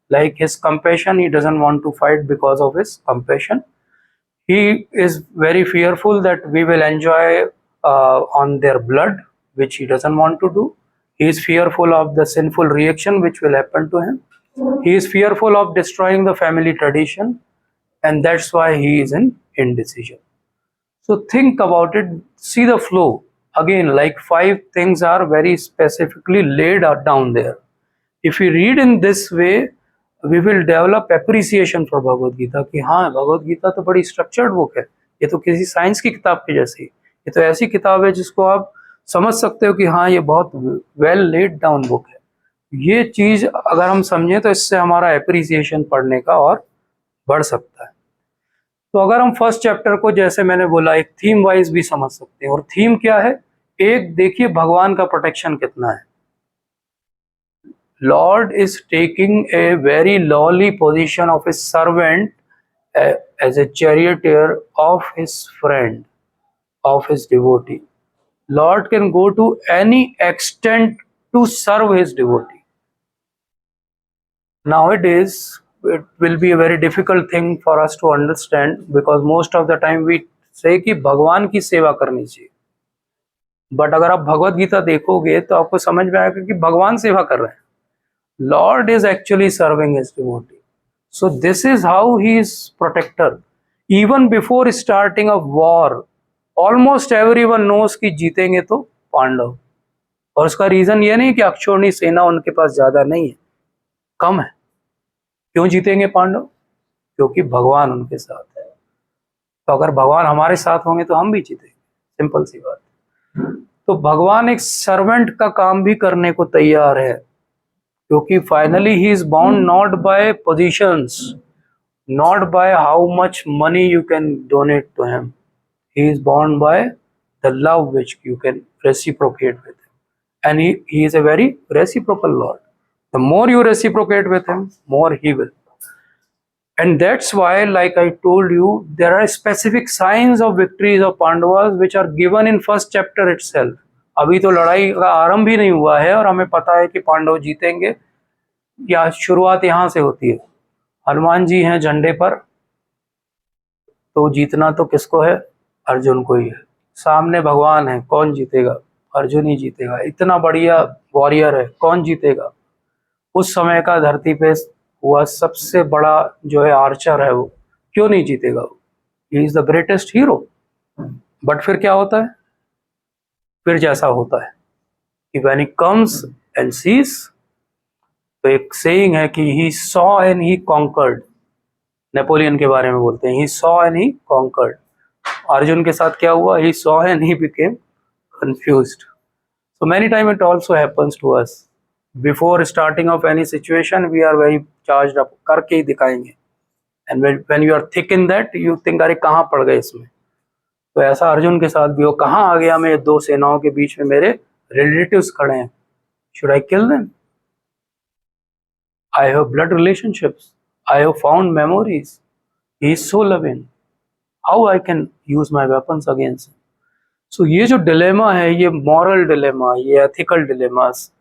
Like his compassion, he doesn't want to fight because of his compassion. He is very fearful that we will enjoy on their blood, which he doesn't want to do. He is fearful of the sinful reaction which will happen to him. He is fearful of destroying the family tradition, and that's why he is in indecision. So think about it, see the flow. Again, like 5 things are very specifically laid out down there. If we read in this way, we will develop appreciation for Bhagavad Gita कि हाँ भगवद गीता तो बड़ी structured book है, ये तो किसी science की किताब की जैसी, ये तो ऐसी किताब है जिसको आप समझ सकते हो कि हाँ ये बहुत वेल लेड डाउन बुक है. ये चीज अगर हम समझें तो इससे हमारा एप्रिसिएशन पढ़ने का और बढ़ सकता है. तो अगर हम फर्स्ट चैप्टर को जैसे मैंने बोला एक थीम वाइज भी समझ सकते हैं, और थीम क्या है, एक देखिए भगवान का प्रोटेक्शन कितना है. Lord is taking a very lowly position of his servant as a charioteer of his friend, of his devotee. Lord can go to any extent to serve his devotee. Nowadays, it will be a very difficult thing for us to understand because most of the time we say कि भगवान की सेवा करनी चाहिए. But अगर आप भगवत गीता देखोगे तो आपको समझ में आएगा कि भगवान सेवा कर रहे हैं. Lord is actually serving his devotee. So this is how he is protector. Even before starting a war, almost everyone knows कि जीतेंगे तो पांडव. और उसका रीजन ये नहीं कि अक्षौहिणी सेना उनके पास ज्यादा नहीं है, कम है. क्यों जीतेंगे पांडव? क्योंकि भगवान उनके साथ है। तो अगर भगवान हमारे साथ होंगे तो हम भी जीतेंगे, सिंपल सी बात। तो भगवान एक सर्वेंट का काम भी करने को तैयार है, क्योंकि finally he is bound not by positions, not by how much money you can donate to him. He is bound by the love which you can reciprocate with him. And he is a very reciprocal Lord. The more you reciprocate with him, more he will. And that's why, like I told you, there are specific signs of victories of Pandavas which are given in first chapter itself. अभी तो लड़ाई का आरंभ ही नहीं हुआ है और हमें पता है कि पांडव जीतेंगे, या शुरुआत यहाँ से होती है। हनुमान जी हैं झंडे पर, तो जीतना तो किसको है? अर्जुन को ही है। सामने भगवान है, कौन जीतेगा? अर्जुन ही जीतेगा। इतना बढ़िया वॉरियर है, कौन जीतेगा? उस समय का धरती पे हुआ सबसे बड़ा जो है आर्चर है, वो क्यों नहीं जीतेगा? He is the greatest hero. But फिर क्या होता है? फिर जैसा होता है कि when he comes and sees, तो एक सेइंग है कि he saw and he conquered. Napoleon के बारे में बोलते हैं, he saw and he conquered. Arjun के साथ क्या हुआ? He saw and he became confused. So many times it also happens to us. Before starting of any situation, we are very charged up, करके ही दिखाएंगे। And when you are thick in that, you think अरे कहाँ पड़ गए इसमें। तो ऐसा अर्जुन के साथ भी हो, कहाँ आ गया मैं दो सेनाओं के बीच में, मेरे रिलेटिव्स खड़े हैं, should I kill them? I have blood relationships. I have found memories. He is so loving. How I can use my weapons against him? So ये जो डिलेमा है, ये मॉरल डिलेमा, ये एथिकल डिलेमास,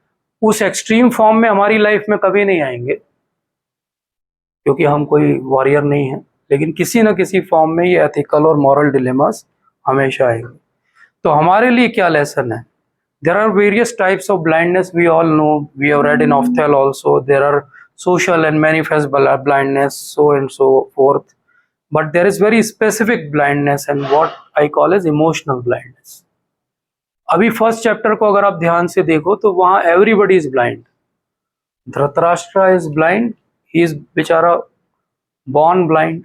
उस extreme form में हमारी life में कभी नहीं आएंगे, क्योंकि हम कोई वॉरियर नहीं है, लेकिन किसी न किसी फॉर्म में ये एथिकल और मॉरल डिलेमास हमेशा आएंगे। तो हमारे लिए क्या लेसन है? There are various types of blindness, we all know, we have read in ophthal also, there are social and manifest blindness, so and so forth. But there is very specific blindness and what I call as emotional blindness. अभी first chapter को अगर आप ध्यान से देखो तो वहां everybody is blind. Dhritarashtra is blind, he is बेचारा born blind,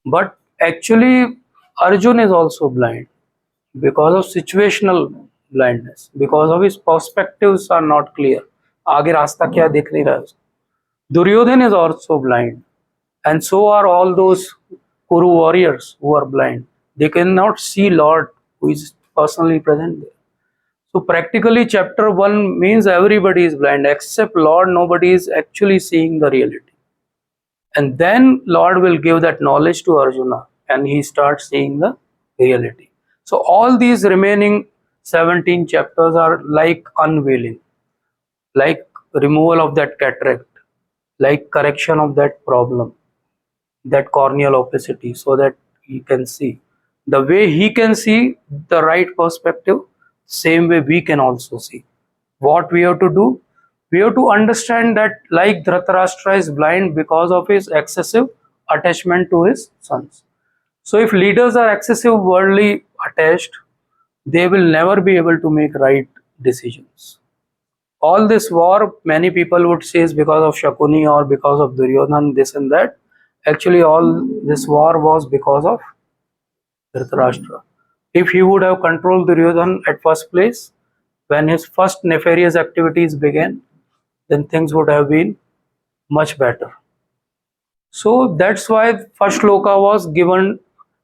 but actually Arjun is also blind because of situational blindness, because of his perspectives are not clear. आगे रास्ता क्या दिख नहीं रहा है उसको। Duryodhan is also blind, and so are all those Kuru warriors who are blind. They cannot see Lord who is personally present there. So practically chapter 1 means everybody is blind except Lord. Nobody is actually seeing the reality. And then Lord will give that knowledge to Arjuna and he starts seeing the reality. So all these remaining 17 chapters are like unveiling, like removal of that cataract, like correction of that problem, that corneal opacity, so that he can see. The way he can see the right perspective, same way we can also see. What we have to do? We have to understand that like Dhritarashtra is blind because of his excessive attachment to his sons. So if leaders are excessive worldly attached, they will never be able to make right decisions. All this war, many people would say, is because of Shakuni or because of Duryodhan, this and that. Actually, all this war was because of Dhritarashtra. If he would have controlled Duryodhan at first place, when his first nefarious activities began, then things would have been much better. So that's why first shloka was given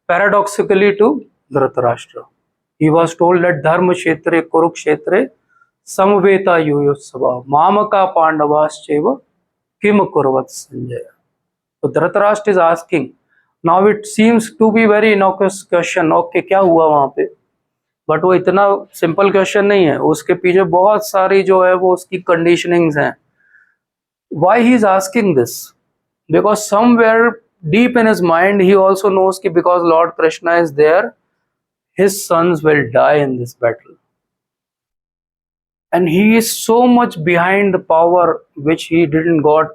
paradoxically to Dhritarashtra. He was told that Dharma Kshetre Kurukshetre Samveta Yuyotsava Mamaka Pandavascheva Kim Kurvat Sanjaya. So Dhritarashtra is asking. Now it seems to be very innocuous question. Okay, क्या हुआ वहाँ पे? But वो इतना simple question नहीं है, उसके पीछे बहुत सारी जो है वो उसकी कंडीशनिंग्स हैं. Why he is asking this? Because somewhere deep in his mind he also knows कि because Lord Krishna is there, his sons will die in this battle. And he is so much behind the power which he didn't got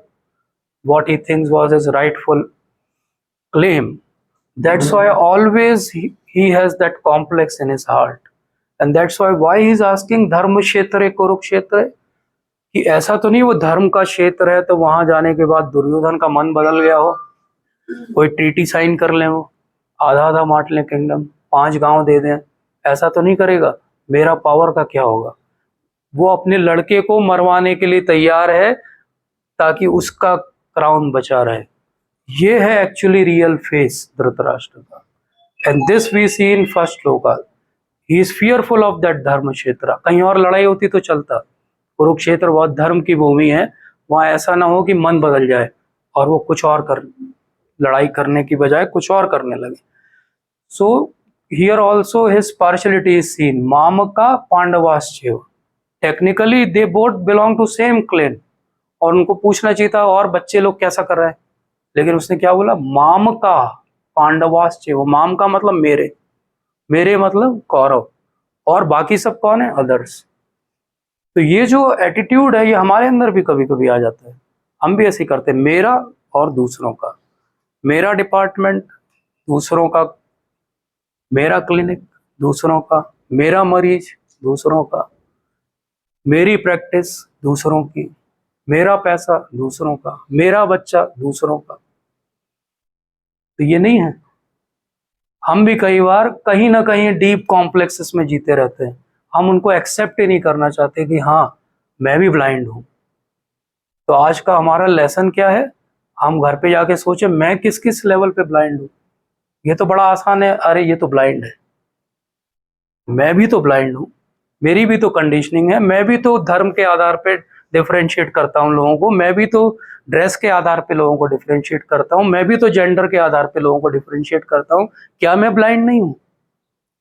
what he thinks was his rightful claim. That's why always he has that complex in his heart. And that's why he is asking Dharma Kshetre Kurukshetre, कि ऐसा तो नहीं वो धर्म का क्षेत्र है तो वहां जाने के बाद दुर्योधन का मन बदल गया हो, कोई ट्रीटी साइन कर लें, वो आधा आधा बांट लें किंगडम, 5 गांव दे दें, ऐसा तो नहीं करेगा। मेरा पावर का क्या होगा? वो अपने लड़के को मरवाने के लिए तैयार है ताकि उसका क्राउन बचा रहे। ये है एक्चुअली रियल फेस धृतराष्ट्र का। And this we see in first shloka. He is fearful of that Dharmakshetra. कहीं और लड़ाई होती तो चलता, कुरुक्षेत्र बहुत धर्म की भूमि है, वहां ऐसा ना हो कि मन बदल जाए और वो कुछ और कर, लड़ाई करने की बजाय कुछ और करने लगे। So here also his partiality is seen. मामका पांडवाश्चैव, technically they both belong to same clan, और उनको पूछना चाहिए था और बच्चे लोग कैसा कर रहे हैं, लेकिन उसने क्या बोला? माम का पांडवाश्चैव। माम का मतलब मेरे, मेरे मतलब कौरव, और बाकी सब कौन है? अदर्स। तो ये जो एटीट्यूड है ये हमारे अंदर भी कभी कभी आ जाता है। हम भी ऐसे करते हैं, मेरा और दूसरों का, मेरा डिपार्टमेंट दूसरों का, मेरा क्लिनिक दूसरों का, मेरा मरीज दूसरों का, मेरी प्रैक्टिस दूसरों की, मेरा पैसा दूसरों का, मेरा बच्चा दूसरों का। तो ये नहीं है। हम भी कई बार कहीं ना कहीं डीप कॉम्प्लेक्सेस में जीते रहते हैं। हम उनको एक्सेप्ट ही नहीं करना चाहते कि हाँ मैं भी ब्लाइंड हूं। तो आज का हमारा लेसन क्या है? हम घर पे जाके सोचे मैं किस किस लेवल पे ब्लाइंड हूं। ये तो बड़ा आसान है, अरे ये तो ब्लाइंड है, मैं भी तो ब्लाइंड हूँ, मेरी भी तो कंडीशनिंग है, मैं भी तो धर्म के आधार पे डिफरेंशिएट करता हूँ लोगों को, मैं भी तो ड्रेस के आधार पे लोगों को डिफरेंशिएट करता हूँ, मैं भी तो जेंडर के आधार पे लोगों को डिफरेंशिएट करता हूँ। क्या मैं ब्लाइंड नहीं हूँ?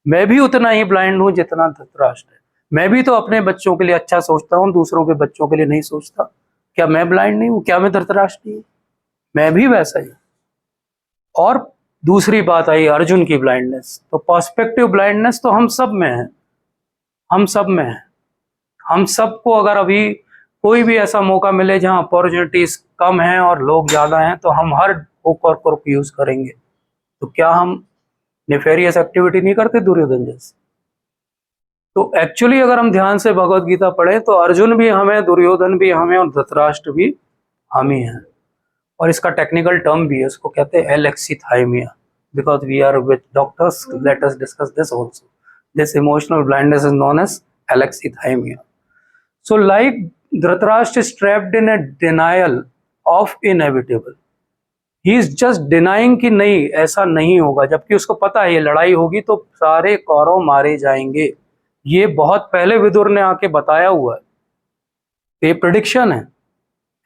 मैं भी उतना ही ब्लाइंड हूँ जितना धृतराष्ट्र है। मैं भी तो अपने बच्चों के लिए अच्छा सोचता हूँ, दूसरों के बच्चों के लिए नहीं सोचता। क्या मैं ब्लाइंड नहीं हूँ? क्या मैं धृतराष्ट्र नहीं हूँ? मैं भी वैसा ही। और दूसरी बात आई अर्जुन की ब्लाइंडनेस, तो पर्सपेक्टिव ब्लाइंडनेस तो हम सब में है, हम सब में है। हम सबको अगर अभी कोई भी ऐसा मौका मिले जहां अपॉर्चुनिटीज कम हैं और लोग ज्यादा हैं, तो हम हर हुक और क्रुक यूज करेंगे। तो क्या हम नेफेरियस एक्टिविटी नहीं करते दुर्योधन जैसे? तो एक्चुअली अगर हम ध्यान से भगवत गीता पढ़ें तो अर्जुन भी हमें, दुर्योधन भी हमें, और धृतराष्ट्र भी हम ही हैं। और इसका टेक्निकल टर्म भी है, उसको कहते हैं alexithymia. Because we are with doctors, let us discuss this also. This emotional blindness is known as alexithymia. So like Dhritarashtra is trapped in a denial of inevitable. He is just denying कि नहीं ऐसा नहीं होगा, जबकि उसको पता है ये लड़ाई होगी तो सारे कौरव मारे जाएंगे। ये बहुत पहले विदुर ने आके बताया हुआ है, ये प्रेडिक्शन है।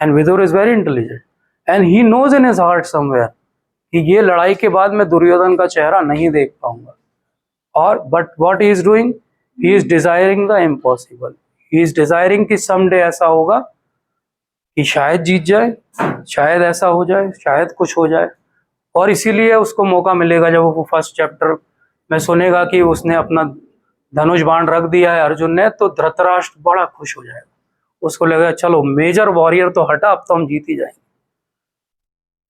And Vidur is very intelligent and he knows in his heart somewhere कि ये लड़ाई के बाद मैं दुर्योधन का चेहरा नहीं देख पाऊंगा। और but what he is doing, he is desiring the impossible. He is desiring कि समडे ऐसा होगा कि शायद जीत जाए, शायद ऐसा हो जाए, शायद कुछ हो जाए। और इसीलिए उसको मौका मिलेगा जब वो फर्स्ट चैप्टर में सुनेगा कि उसने अपना धनुष बाण रख दिया है अर्जुन ने, तो धृतराष्ट्र बड़ा खुश हो जाएगा। उसको लगेगा चलो मेजर वॉरियर तो हटा, अब तो हम जीत ही जाएंगे।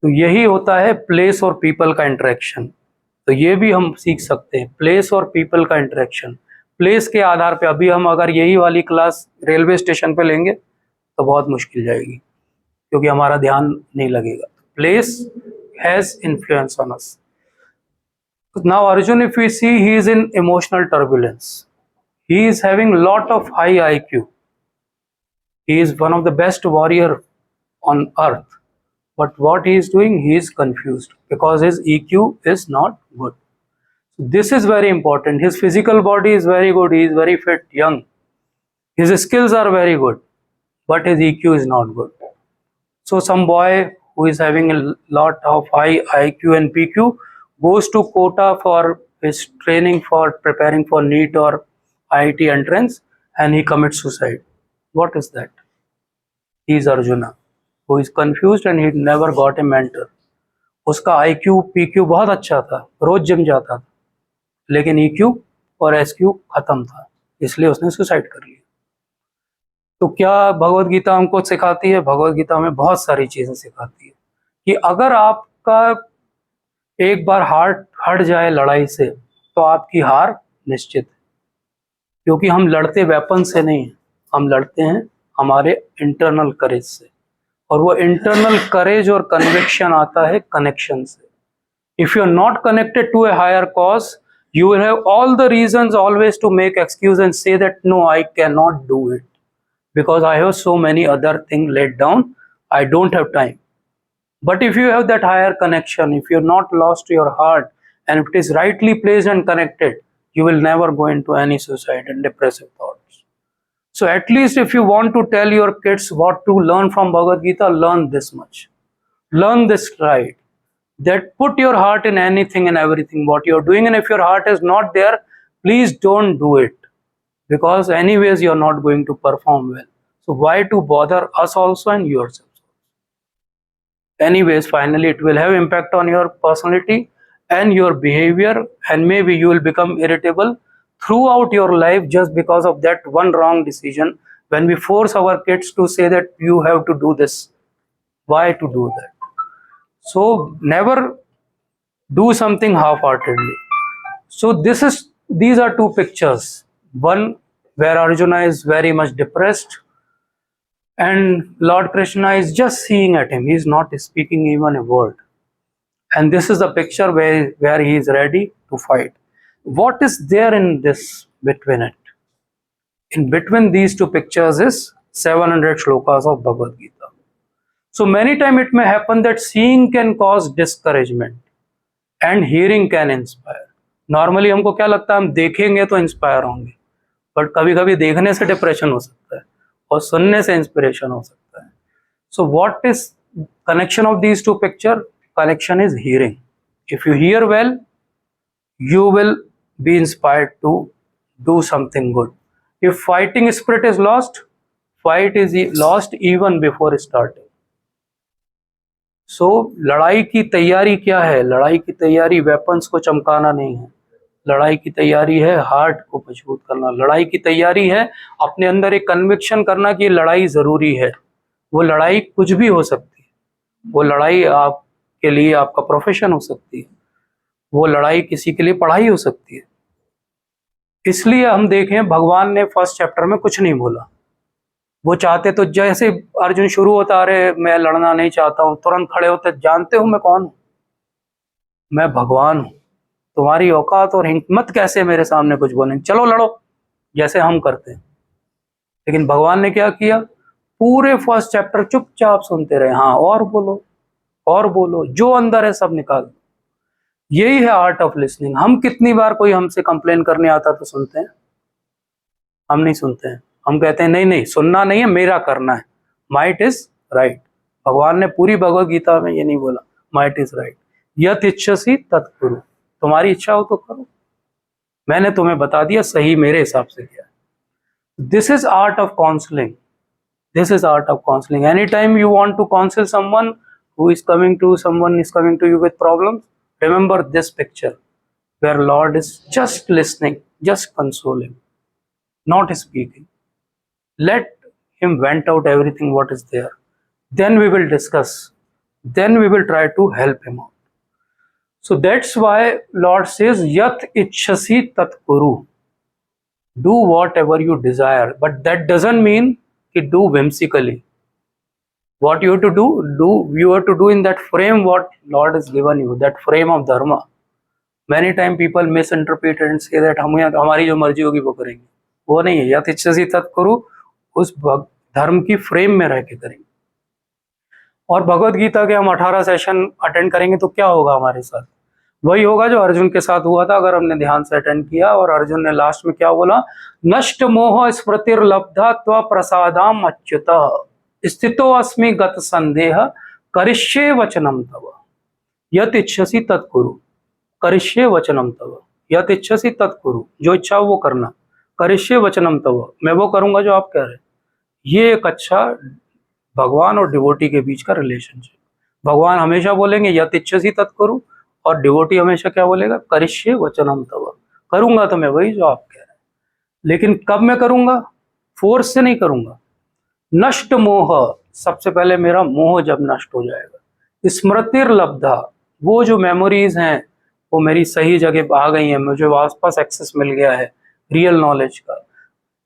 तो यही होता है प्लेस और पीपल का इंटरेक्शन। तो ये भी हम सीख सकते हैं, प्लेस और पीपल का इंटरेक्शन। प्लेस के आधार पे अभी हम अगर यही वाली क्लास रेलवे स्टेशन पे लेंगे तो बहुत मुश्किल जाएगी, क्योंकि हमारा ध्यान नहीं लगेगा। Place has influence on us. Now Arjun, if we see, he is in emotional turbulence, he is having lot of high IQ, he is one of the best warrior on earth, but what he is doing, he is confused because his EQ is not good. This is very important. His physical body is very good, he is very fit, young, his skills are very good, but his EQ is not good. So some boy who is having a lot of high IQ and PQ goes to quota for his training for preparing for NEET or IIT entrance, and he commits suicide. What is that? He is Arjuna who is confused and he never got a mentor. उसका IQ PQ बहुत अच्छा था, रोज gym जाता था, लेकिन EQ और SQ खत्म था, इसलिए उसने सुसाइड कर लिया। तो क्या भगवत गीता हमको सिखाती है? भगवत गीता हमें बहुत सारी चीजें सिखाती है कि अगर आपका एक बार हार्ट हट जाए लड़ाई से तो आपकी हार निश्चित है। क्योंकि हम लड़ते वेपन से नहीं, हम लड़ते हैं हमारे इंटरनल करेज से, और वो इंटरनल करेज और कन्विक्शन आता है कनेक्शन से। If you're not connected to a higher cause, you will have all the reasons always to make excuse and say that no, I cannot do it because I have so many other things laid down. I don't have time. But if you have that higher connection, if you're not lost to your heart and if it is rightly placed and connected, you will never go into any suicide and depressive thoughts. So at least if you want to tell your kids what to learn from Bhagavad Gita, learn this much. Learn this right. That put your heart in anything and everything what you're doing, and if your heart is not there, please don't do it, because anyways you're not going to perform well. So why to bother us also and yourself? Anyways, finally it will have impact on your personality and your behavior, and maybe you will become irritable throughout your life just because of that one wrong decision. When we force our kids to say that you have to do this, why to do that? So never do something half-heartedly. So these are two pictures. One where Arjuna is very much depressed and Lord Krishna is just seeing at him. He is not speaking even a word. And this is the picture where he is ready to fight. What is there in this between it? In between these two pictures is 700 shlokas of Bhagavad Gita. So many times it may happen that seeing can cause discouragement and hearing can inspire. Normally हमको क्या लगता है, हम देखेंगे तो inspire होंगे, but कभी कभी देखने से डिप्रेशन हो सकता है और सुनने से इंस्पिरेशन हो सकता है. So what is connection of these two picture? Connection is hearing. If you hear well, you will be inspired to do something good. If fighting spirit is lost, fight is lost even before starting. So लड़ाई की तैयारी क्या है? लड़ाई की तैयारी weapons को चमकाना नहीं है. लड़ाई की तैयारी है हार्ट को मजबूत करना. लड़ाई की तैयारी है अपने अंदर एक कन्विक्शन करना कि लड़ाई जरूरी है. वो लड़ाई कुछ भी हो सकती है. वो लड़ाई आपके लिए आपका प्रोफेशन हो सकती है. वो लड़ाई किसी के लिए पढ़ाई हो सकती है. इसलिए हम देखें भगवान ने फर्स्ट चैप्टर में कुछ नहीं बोला. वो चाहते तो जैसे अर्जुन शुरू होता, अरे मैं लड़ना नहीं चाहता हूँ, तुरंत खड़े होते, जानते हो मैं कौन हूँ? मैं भगवान हूँ. तुम्हारी औकात और हिम्मत कैसे मेरे सामने कुछ बोलेंगे? चलो लड़ो, जैसे हम करते हैं. लेकिन भगवान ने क्या किया? पूरे फर्स्ट चैप्टर चुपचाप सुनते रहे. हाँ, और बोलो और बोलो, जो अंदर है सब निकाल दो. यही है आर्ट ऑफ लिसनिंग. हम कितनी बार कोई हमसे कंप्लेन करने आता तो सुनते हैं? हम नहीं सुनते हैं. हम कहते हैं नहीं नहीं, सुनना नहीं है, मेरा करना है. Might is right. भगवान ने पूरी भगवद गीता में ये नहीं बोला माइट इज राइट. यत इच्छसि तत् कुरु. तुम्हारी इच्छा हो तो करो, मैंने तुम्हें बता दिया सही मेरे हिसाब से क्या है. This is art of counselling. This is art of counselling. Any time you want to counsel someone who is coming to you with problems, remember this picture where Lord is just listening, just consoling, not speaking. Let him vent out everything what is there. Then we will discuss. Then we will try to help him out. So that's why Lord says, Yat ichhasi tat kuru. Do whatever you desire. But that doesn't mean to do whimsically. What you have to do, you have to do in that frame what Lord has given you, that frame of dharma. Many times people misinterpret and say that हमारी जो मर्जी होगी वो करेंगे. वो नहीं है. यत इच्छसि तत् कुरु, उस धर्म की फ्रेम में रह के करेंगे. और भगवत गीता के हम 18 सेशन अटेंड करेंगे तो क्या होगा हमारे साथ? वही होगा जो अर्जुन के साथ हुआ था, अगर हमने ध्यान से अटेंड किया. और अर्जुन ने लास्ट में क्या बोला? नष्ट मोह स्मृतिर्लब्धा त्व प्रसादाम अच्युतः स्थितो अस्मि गत संदेह करिष्ये वचनम तव. यत इच्छसि तत् कुरु. करिष्ये वचनम तव. यत इच्छसि तत् कुरु. जो इच्छा वो करना. करिष्ये वचनम तव. मैं वो करूंगा जो आप कह रहे हैं. ये एक अच्छा भगवान और डिवोटी के बीच का रिलेशनशिप. भगवान हमेशा बोलेंगे यत इच्छसि तत् कुरु, और डिवोटी हमेशा क्या बोलेगा? करिष्ये वचनम तव. करूंगा तो मैं वही जो आप कह रहे हैं. लेकिन कब मैं करूंगा? फोर्स से नहीं करूंगा. नष्ट मोह, सबसे पहले मेरा मोह जब नष्ट हो जाएगा. स्मृतिर्लब्धा, वो जो मेमोरीज हैं वो मेरी सही जगह आ गई हैं, मुझे वापस एक्सेस मिल गया है रियल नॉलेज का.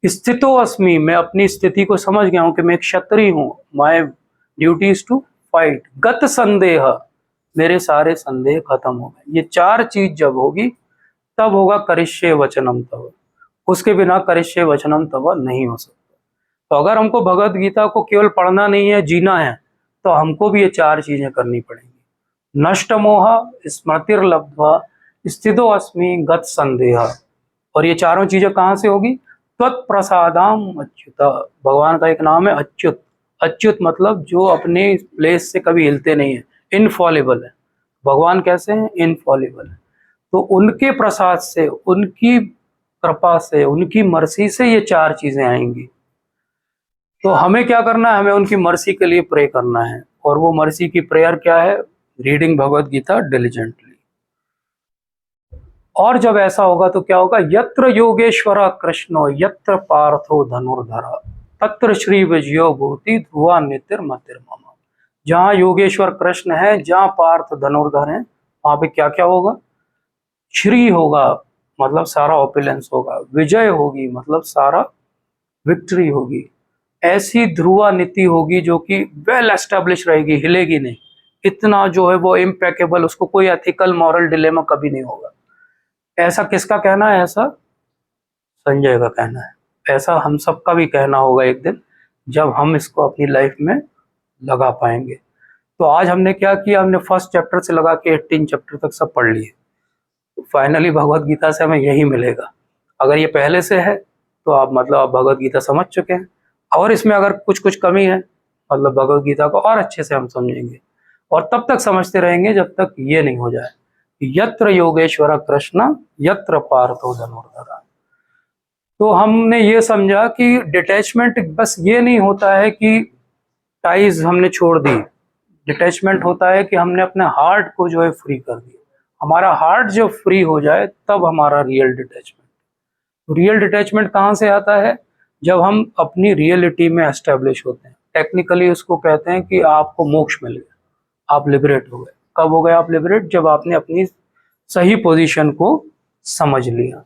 स्थितो अस्मि, मैं अपनी स्थिति को समझ गया हूं कि मैं एक क्षत्रिय हूं. My duty is to fight. गत संदेह, मेरे सारे संदेह खत्म हो गए। ये चार चीज जब होगी तब होगा करिष्ये वचनम तव। उसके बिना करिष्ये वचनम तव नहीं हो सकता। तो अगर हमको भगवत गीता को केवल पढ़ना नहीं है, जीना है, तो हमको भी ये चार चीजें करनी पड़ेंगी। नष्ट मोह स्मृतिर्लब्ध्वा स्थितो अस्मि गत संदेह। और ये चारों चीजें कहाँ से होगी? त्वत्प्रसादाम अच्युत। भगवान का एक नाम है अच्युत। अच्युत मतलब जो अपने प्लेस से कभी हिलते नहीं है, इनफॉलेबल है। भगवान कैसे हैं? इनफॉलेबल है। तो उनके प्रसाद से, उनकी कृपा से, उनकी मर्सी से ये चार चीजें आएंगी। तो हमें क्या करना है? हमें उनकी मर्सी के लिए प्रे करना है। और वो मर्सी की प्रेयर क्या है? Reading Bhagavad Gita diligently. और जब ऐसा होगा तो क्या होगा? यत्र योगेश्वर कृष्णो यत्र पार्थो धनुर्धरा तत्र श्री विजयो भूति ध्रुवा नीतिर्मतिर्मम। जहाँ योगेश्वर कृष्ण है, जहाँ पार्थ धनुर्धर है, वहां पे क्या क्या होगा? श्री होगा, मतलब सारा ऑपुलेंस होगा। विजय होगी, मतलब सारा विक्ट्री होगी। ऐसी ध्रुवा नीति होगी जो कि वेल एस्टेब्लिश रहेगी, हिलेगी नहीं। इतना जो है वो इम्पेकेबल, उसको कोई एथिकल मॉरल डिलेमा कभी नहीं होगा। ऐसा किसका कहना है? ऐसा संजय का कहना है। ऐसा हम सबका भी कहना होगा एक दिन, जब हम इसको अपनी लाइफ में लगा पाएंगे। तो आज हमने क्या किया? हमने फर्स्ट चैप्टर से लगा के 18 चैप्टर तक सब पढ़ लिए। फाइनली भगवत गीता से हमें यही मिलेगा। अगर ये पहले से है तो आप मतलब आप भगवत गीता समझ चुके हैं। और इसमें अगर कुछ कुछ कमी है, मतलब भगवत गीता को और अच्छे से हम समझेंगे। और तब तक समझते रहेंगे जब तक ये नहीं हो जाए, यत्र योगेश्वर कृष्ण यत्र पार्थो धनुर्धरा। तो हमने ये समझा कि डिटैचमेंट बस ये नहीं होता है कि टाइज हमने छोड़ दी। डिटैचमेंट होता है कि हमने अपने हार्ट को जो है फ्री कर दिया। हमारा हार्ट जब फ्री हो जाए तब हमारा रियल डिटैचमेंट। रियल डिटैचमेंट कहाँ से आता है? जब हम अपनी रियलिटी में एस्टेब्लिश होते हैं। टेक्निकली उसको कहते हैं कि आपको मोक्ष मिल गया, आप लिबरेट हो गए। कब हो गए आप लिबरेट? जब आपने अपनी सही पोजीशन को समझ लिया।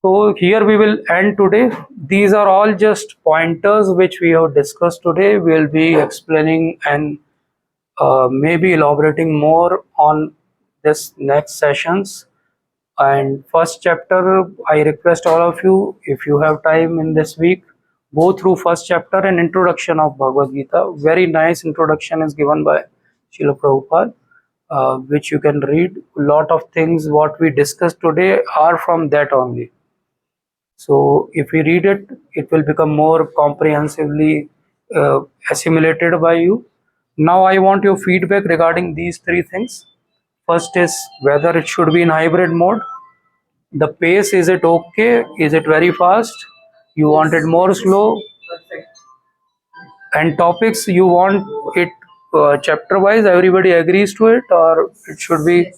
So here we will end today. These are all just pointers which we have discussed today. We will be explaining and maybe elaborating more on this next sessions. And first chapter, I request all of you, if you have time in this week, go through first chapter and introduction of Bhagavad Gita. Very nice introduction is given by Srila Prabhupada, which you can read. A lot of things what we discussed today are from that only. So if we read it, it will become more comprehensively assimilated by you. Now I want your feedback regarding these three things. First is whether it should be in hybrid mode. The pace, is it okay? Is it very fast? You want it more slow? And topics, you want it chapter wise, everybody agrees to it, or it should be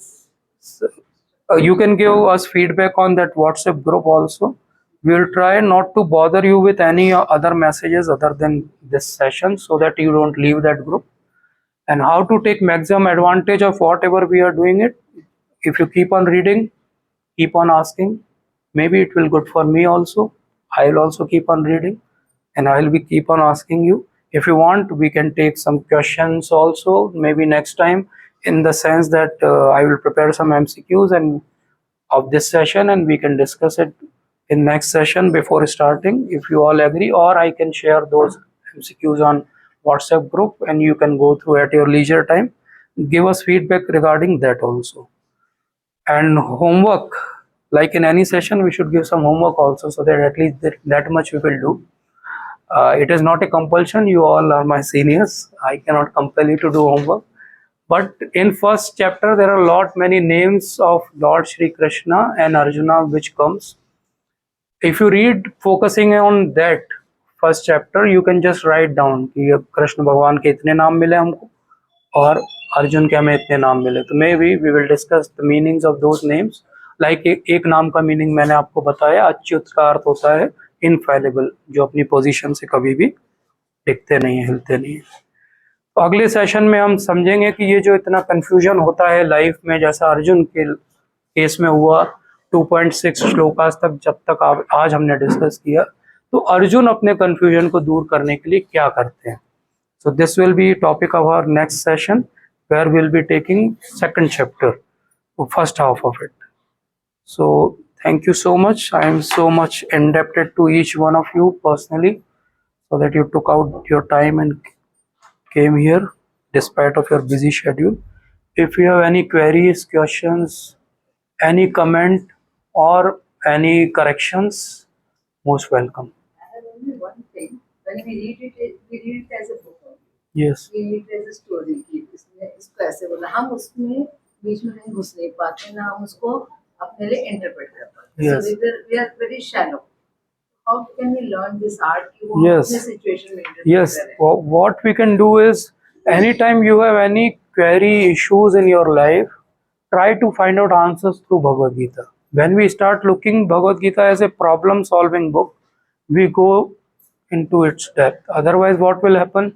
you can give us feedback on that WhatsApp group also. We will try not to bother you with any other messages other than this session, so that you don't leave that group. And how to take maximum advantage of whatever we are doing it. If you keep on reading, keep on asking, maybe it will good for me also. I will also keep on reading and I will be keep on asking you. If you want, we can take some questions also, maybe next time, in the sense that I will prepare some MCQs and of this session, and we can discuss it in next session before starting, if you all agree. Or I can share those MCQs on WhatsApp group and you can go through at your leisure time. Give us feedback regarding that also. And homework, like in any session, we should give some homework also, so that at least that much we will do. It is not a compulsion. You all are my seniors. I cannot compel you to do homework. But in first chapter, there are a lot many names of Lord Shri Krishna and Arjuna which comes. If you read focusing on that first chapter, you can just write down कि कृष्ण भगवान के इतने नाम मिले हमको और अर्जुन के हमें इतने नाम मिले. तो maybe we will discuss the meanings of those names. Like एक नाम का मीनिंग मैंने आपको बताया, अच्युत का अर्थ होता है इनफेलिबल, जो अपनी पोजीशन से कभी भी टिकते नहीं है, हिलते नहीं है. तो अगले सेशन में हम समझेंगे कि ये जो इतना कंफ्यूजन होता है लाइफ में, जैसा अर्जुन के केस में हुआ 2.6 श्लोकास तक जब तक आज हमने डिस्कस किया, तो अर्जुन अपने कंफ्यूजन को दूर करने के लिए क्या करते हैं. So this will be topic of our next session. where we'll be taking second chapter, first half of it. So thank you so much. I am so much indebted to each one of you personally, so that you took out your time and came here despite of your busy schedule. If you have any queries, questions, any comment, or any corrections, most welcome. I have only one thing. When we read it as a book only. Yes. We read it as a story कि इसने इसको ऐसे बोला हम उसमें बीच में कहीं घुस नहीं पाते ना हम उसको अपने लिए इंटरप्रेट कर पाते Yes. so we are very shallow. How can we learn this art कि वो Yes. अपने situation में interpret Yes, करें? what we can do is, anytime you have any query issues in your life, try to find out answers through Bhagavad Gita. When we start looking Bhagavad Gita as a problem solving book, we go into its depth. Otherwise, what will happen?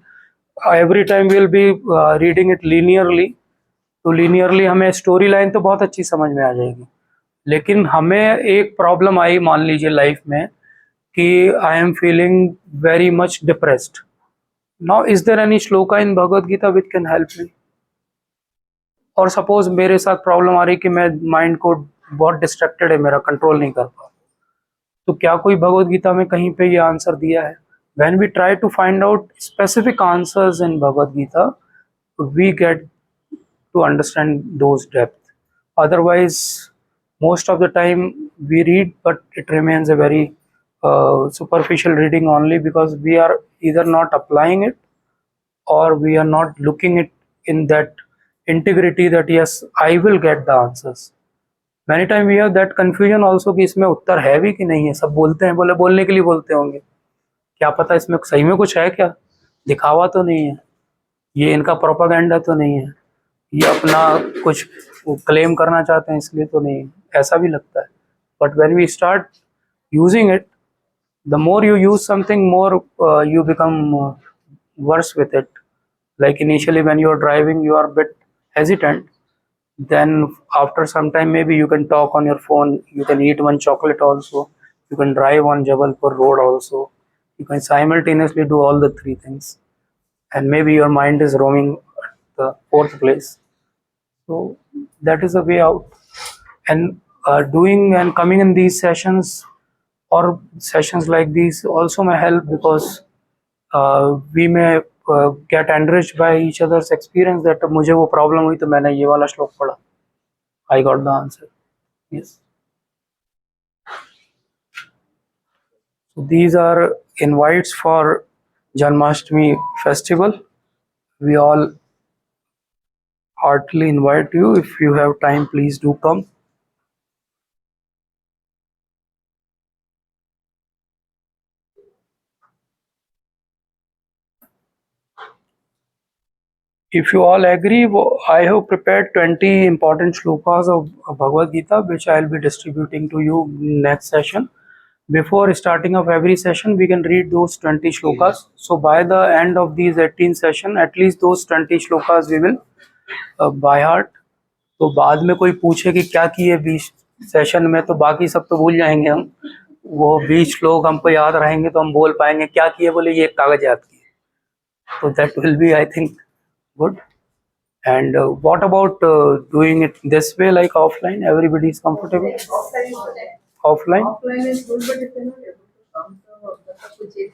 Every time we'll be reading it linearly. तो linearly हमें story line तो बहुत अच्छी समझ में आ जाएगी, लेकिन हमें एक प्रॉब्लम आई मान लीजिए लाइफ में कि I am feeling very much depressed. Now is there any shloka in Bhagavad Gita which can help me? और सपोज मेरे साथ प्रॉब्लम आ रही कि मैं माइंड को बहुत डिस्ट्रैक्टेड है, मेरा कंट्रोल नहीं कर पा, तो क्या कोई भगवद गीता में कहीं पे ये आंसर दिया है? When we try to find out specific answers in Bhagavad Gita, we get to understand those depth. Otherwise, most of the time we read, but it remains a very superficial reading only, because we are either not applying it or we are not looking it in that integrity that yes, I will get the answers. Many times we have that confusion also कि इसमें उत्तर है भी कि नहीं है. सब बोलते हैं, बोले बोलने के लिए बोलते होंगे, क्या पता इसमें सही में कुछ है क्या, दिखावा तो नहीं है, ये इनका प्रोपागेंडा तो नहीं है, ये अपना कुछ क्लेम करना चाहते हैं इसलिए तो नहीं, ऐसा भी लगता है. But when we start using it, the more you use something, more you become worse with it. Like initially when you are driving, you are a bit hesitant, then after some time maybe you can talk on your phone, you can eat one chocolate also, you can drive on Jabalpur road also, you can simultaneously do all the three things, and maybe your mind is roaming at the fourth place. So that is a way out. And doing and coming in these sessions, or sessions like these, also may help, because we may get enriched by each other's experience, that मुझे वो problem हुई तो मैंने ये वाला श्लोक पढ़ा, I got the answer. Yes. So these are invites for Janmashtami festival. We all heartily invite you. If you have time, please do come. If you all agree, I have prepared 20 important shlokas of Bhagavad Gita, which I will be distributing to you next session. Before starting of every session, we can read those 20 shlokas. So by the end of these 18 session, at least those 20 shlokas we will by heart. तो बाद में कोई पूछे कि क्या किए 20 session में, तो बाकी सब तो भूल जाएंगे हम. वो 20 श्लोक हमको याद रहेंगे तो हम बोल पाएंगे क्या किए, बोले ये कागज याद किए. So that will be, I think, good. And what about doing it this way, like offline? Everybody is comfortable. Offline is good. Offline. Offline is good, but if you're not able to come to मतलब कुछ एक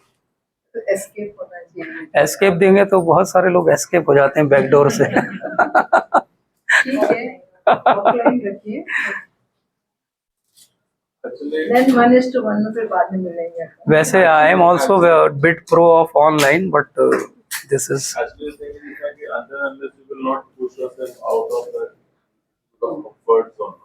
escape होना चाहिए. Escape देंगे तो बहुत सारे लोग एस्केप हो जाते हैं बैकडोर से. ठीक है, offline रखिए. Then 1:1 में फिर बाद में मिलेंगे. वैसे I am also bit pro of online, but this is actually saying is that unless you will not push yourself out of the comfort zone.